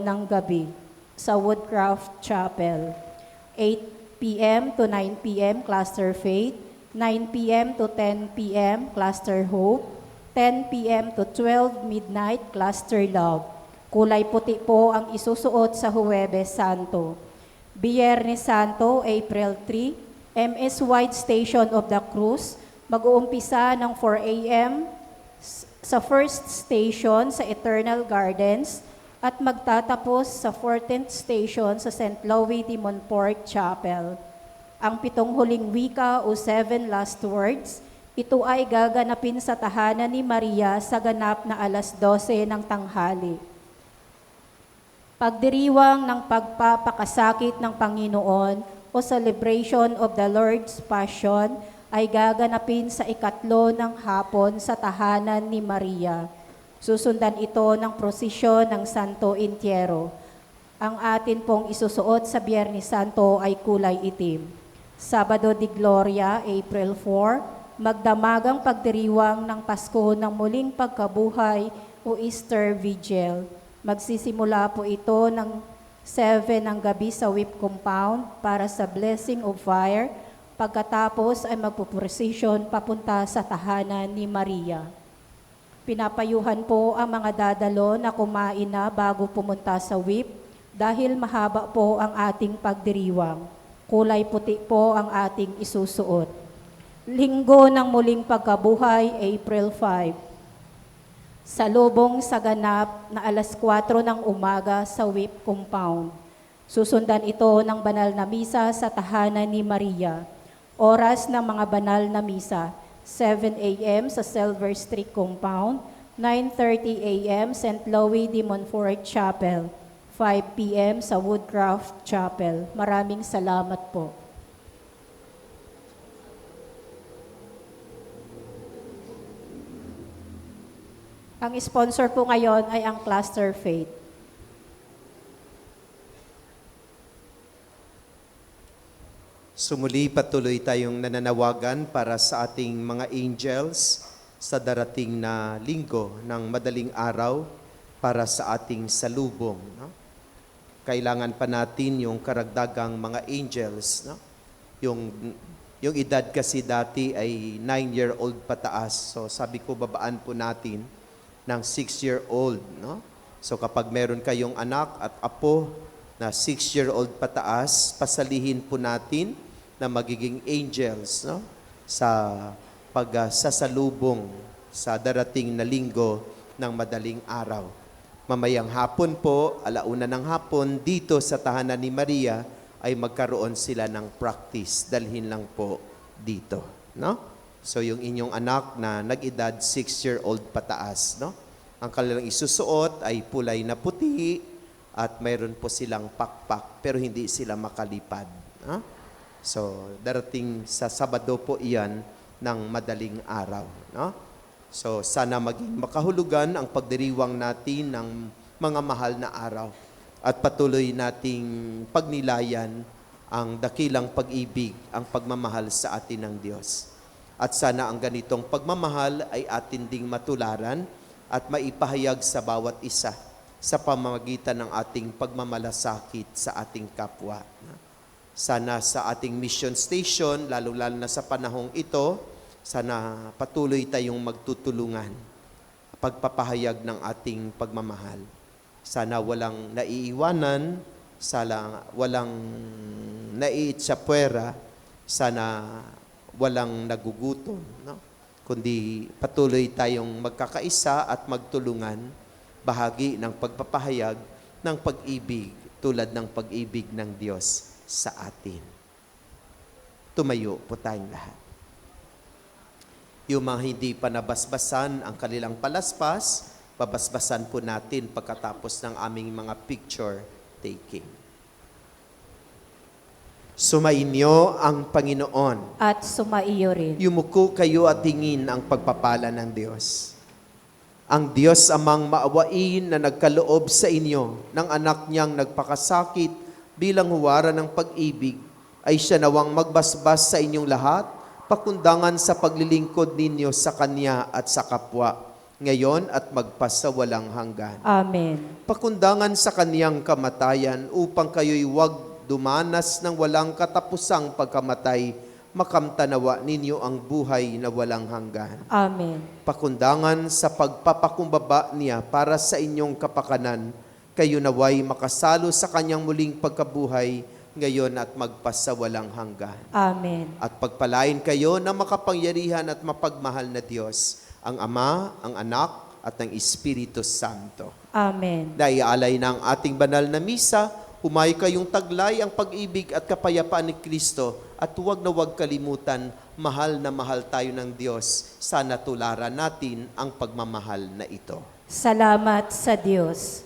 ng gabi sa Woodcraft Chapel. 8 p.m. to 9 p.m. Cluster Faith, 9 p.m. to 10 p.m. Cluster Hope, 10 p.m. to 12 midnight Cluster Love. Kulay puti po ang isusuot sa Huwebes Santo. Biyernes Santo, April 3, MS White Station of the Cruz, mag-uumpisa ng 4 a.m. sa first station sa Eternal Gardens at magtatapos sa 14th station sa St. Louis de Montfort Chapel. Ang 7 huling wika o 7 last words, ito ay gaganapin sa tahanan ni Maria sa ganap na alas 12 ng tanghali. Pagdiriwang ng pagpapakasakit ng Panginoon o celebration of the Lord's Passion ay gaganapin sa 3 ng hapon sa tahanan ni Maria. Susundan ito ng prosesyon ng Santo Entierro. Ang atin pong isusuot sa Biyernes Santo ay kulay itim. Sabado de Gloria, April 4, magdamagang pagdiriwang ng Pasko ng muling pagkabuhay o Easter Vigil. Magsisimula po ito ng 7 ng gabi sa Whip Compound para sa Blessing of Fire. Pagkatapos ay magpuprosesyon papunta sa tahanan ni Maria. Pinapayuhan po ang mga dadalo na kumain na bago pumunta sa Whip dahil mahaba po ang ating pagdiriwang. Kulay puti po ang ating isusuot. Linggo ng muling pagkabuhay, April 5. Salubong sa ganap na alas 4 ng umaga sa Whip Compound. Susundan ito ng banal na misa sa tahanan ni Maria. Oras ng mga banal na misa, 7 a.m. sa Silver Street Compound, 9:30 a.m. St. Louis de Montfort Chapel, 5 p.m. sa Woodcraft Chapel. Maraming salamat po. Ang sponsor po ngayon ay ang Cluster Faith. Sumuli patuloy tayong nananawagan para sa ating mga angels sa darating na linggo ng madaling araw para sa ating salubong. No? Kailangan pa natin yung karagdagang mga angels. No? Yung edad kasi dati ay 9-year-old pataas. So sabi ko babaan po natin ng 6-year-old. No? So kapag meron kayong anak at apo na 6-year-old pataas, pasalihin po natin na magiging angels, no? Sa pagsasalubong sa darating na linggo ng madaling araw. Mamayang hapon po, 1:00 ng hapon, dito sa tahanan ni Maria ay magkaroon sila ng practice. Dalhin lang po dito. No? So yung inyong anak na nag-edad 6-year-old pataas, no? Ang kanilang isusuot ay pulay na puti at mayroon po silang pakpak pero hindi sila makalipad. No? So darating sa Sabado po iyan ng madaling araw. No? So sana maging makahulugan ang pagdiriwang natin ng mga mahal na araw at patuloy nating pagnilayan ang dakilang pag-ibig, ang pagmamahal sa atin ng Diyos. At sana ang ganitong pagmamahal ay atin ding matularan at maipahayag sa bawat isa sa pamamagitan ng ating pagmamalasakit sa ating kapwa. Sana sa ating mission station, lalo-lalo na sa panahong ito, sana patuloy tayong magtutulungan pagpapahayag ng ating pagmamahal. Sana walang naiiwanan, sana walang naiitsapwera, sana walang nagugutom, no? Kundi patuloy tayong magkakaisa at magtulungan, bahagi ng pagpapahayag ng pag-ibig tulad ng pag-ibig ng Diyos sa atin. Tumayo po tayong lahat. Yung mga hindi pa nabasbasan ang kanilang palaspas, babasbasan po natin pagkatapos ng aming mga picture taking. Sumainyo ang Panginoon. At sumaiyo rin. Yumuko kayo at tingin ang pagpapala ng Diyos. Ang Diyos amang maawain na nagkaloob sa inyo ng anak niyang nagpakasakit bilang huwaran ng pag-ibig, ay siya nawang magbasbas sa inyong lahat, pakundangan sa paglilingkod ninyo sa Kanya at sa kapwa, ngayon at magpasawalang hanggan. Amen. Pakundangan sa Kaniyang kamatayan upang kayo'y huwag dumanas ng walang katapusang pagkamatay, makamtanawa ninyo ang buhay na walang hanggan. Amen. Pakundangan sa pagpapakumbaba niya para sa inyong kapakanan, kayo naway makasalo sa kanyang muling pagkabuhay, ngayon at magpasawalang hanggan. Amen. At pagpalain kayo na makapangyarihan at mapagmahal na Diyos, ang Ama, ang Anak, at ang Espiritu Santo. Amen. Naiaalay ng ating banal na misa, humayo kayong taglay ang pag-ibig at kapayapaan ni Kristo, at huwag na huwag kalimutan, mahal na mahal tayo ng Diyos. Sana tularan natin ang pagmamahal na ito. Salamat sa Diyos.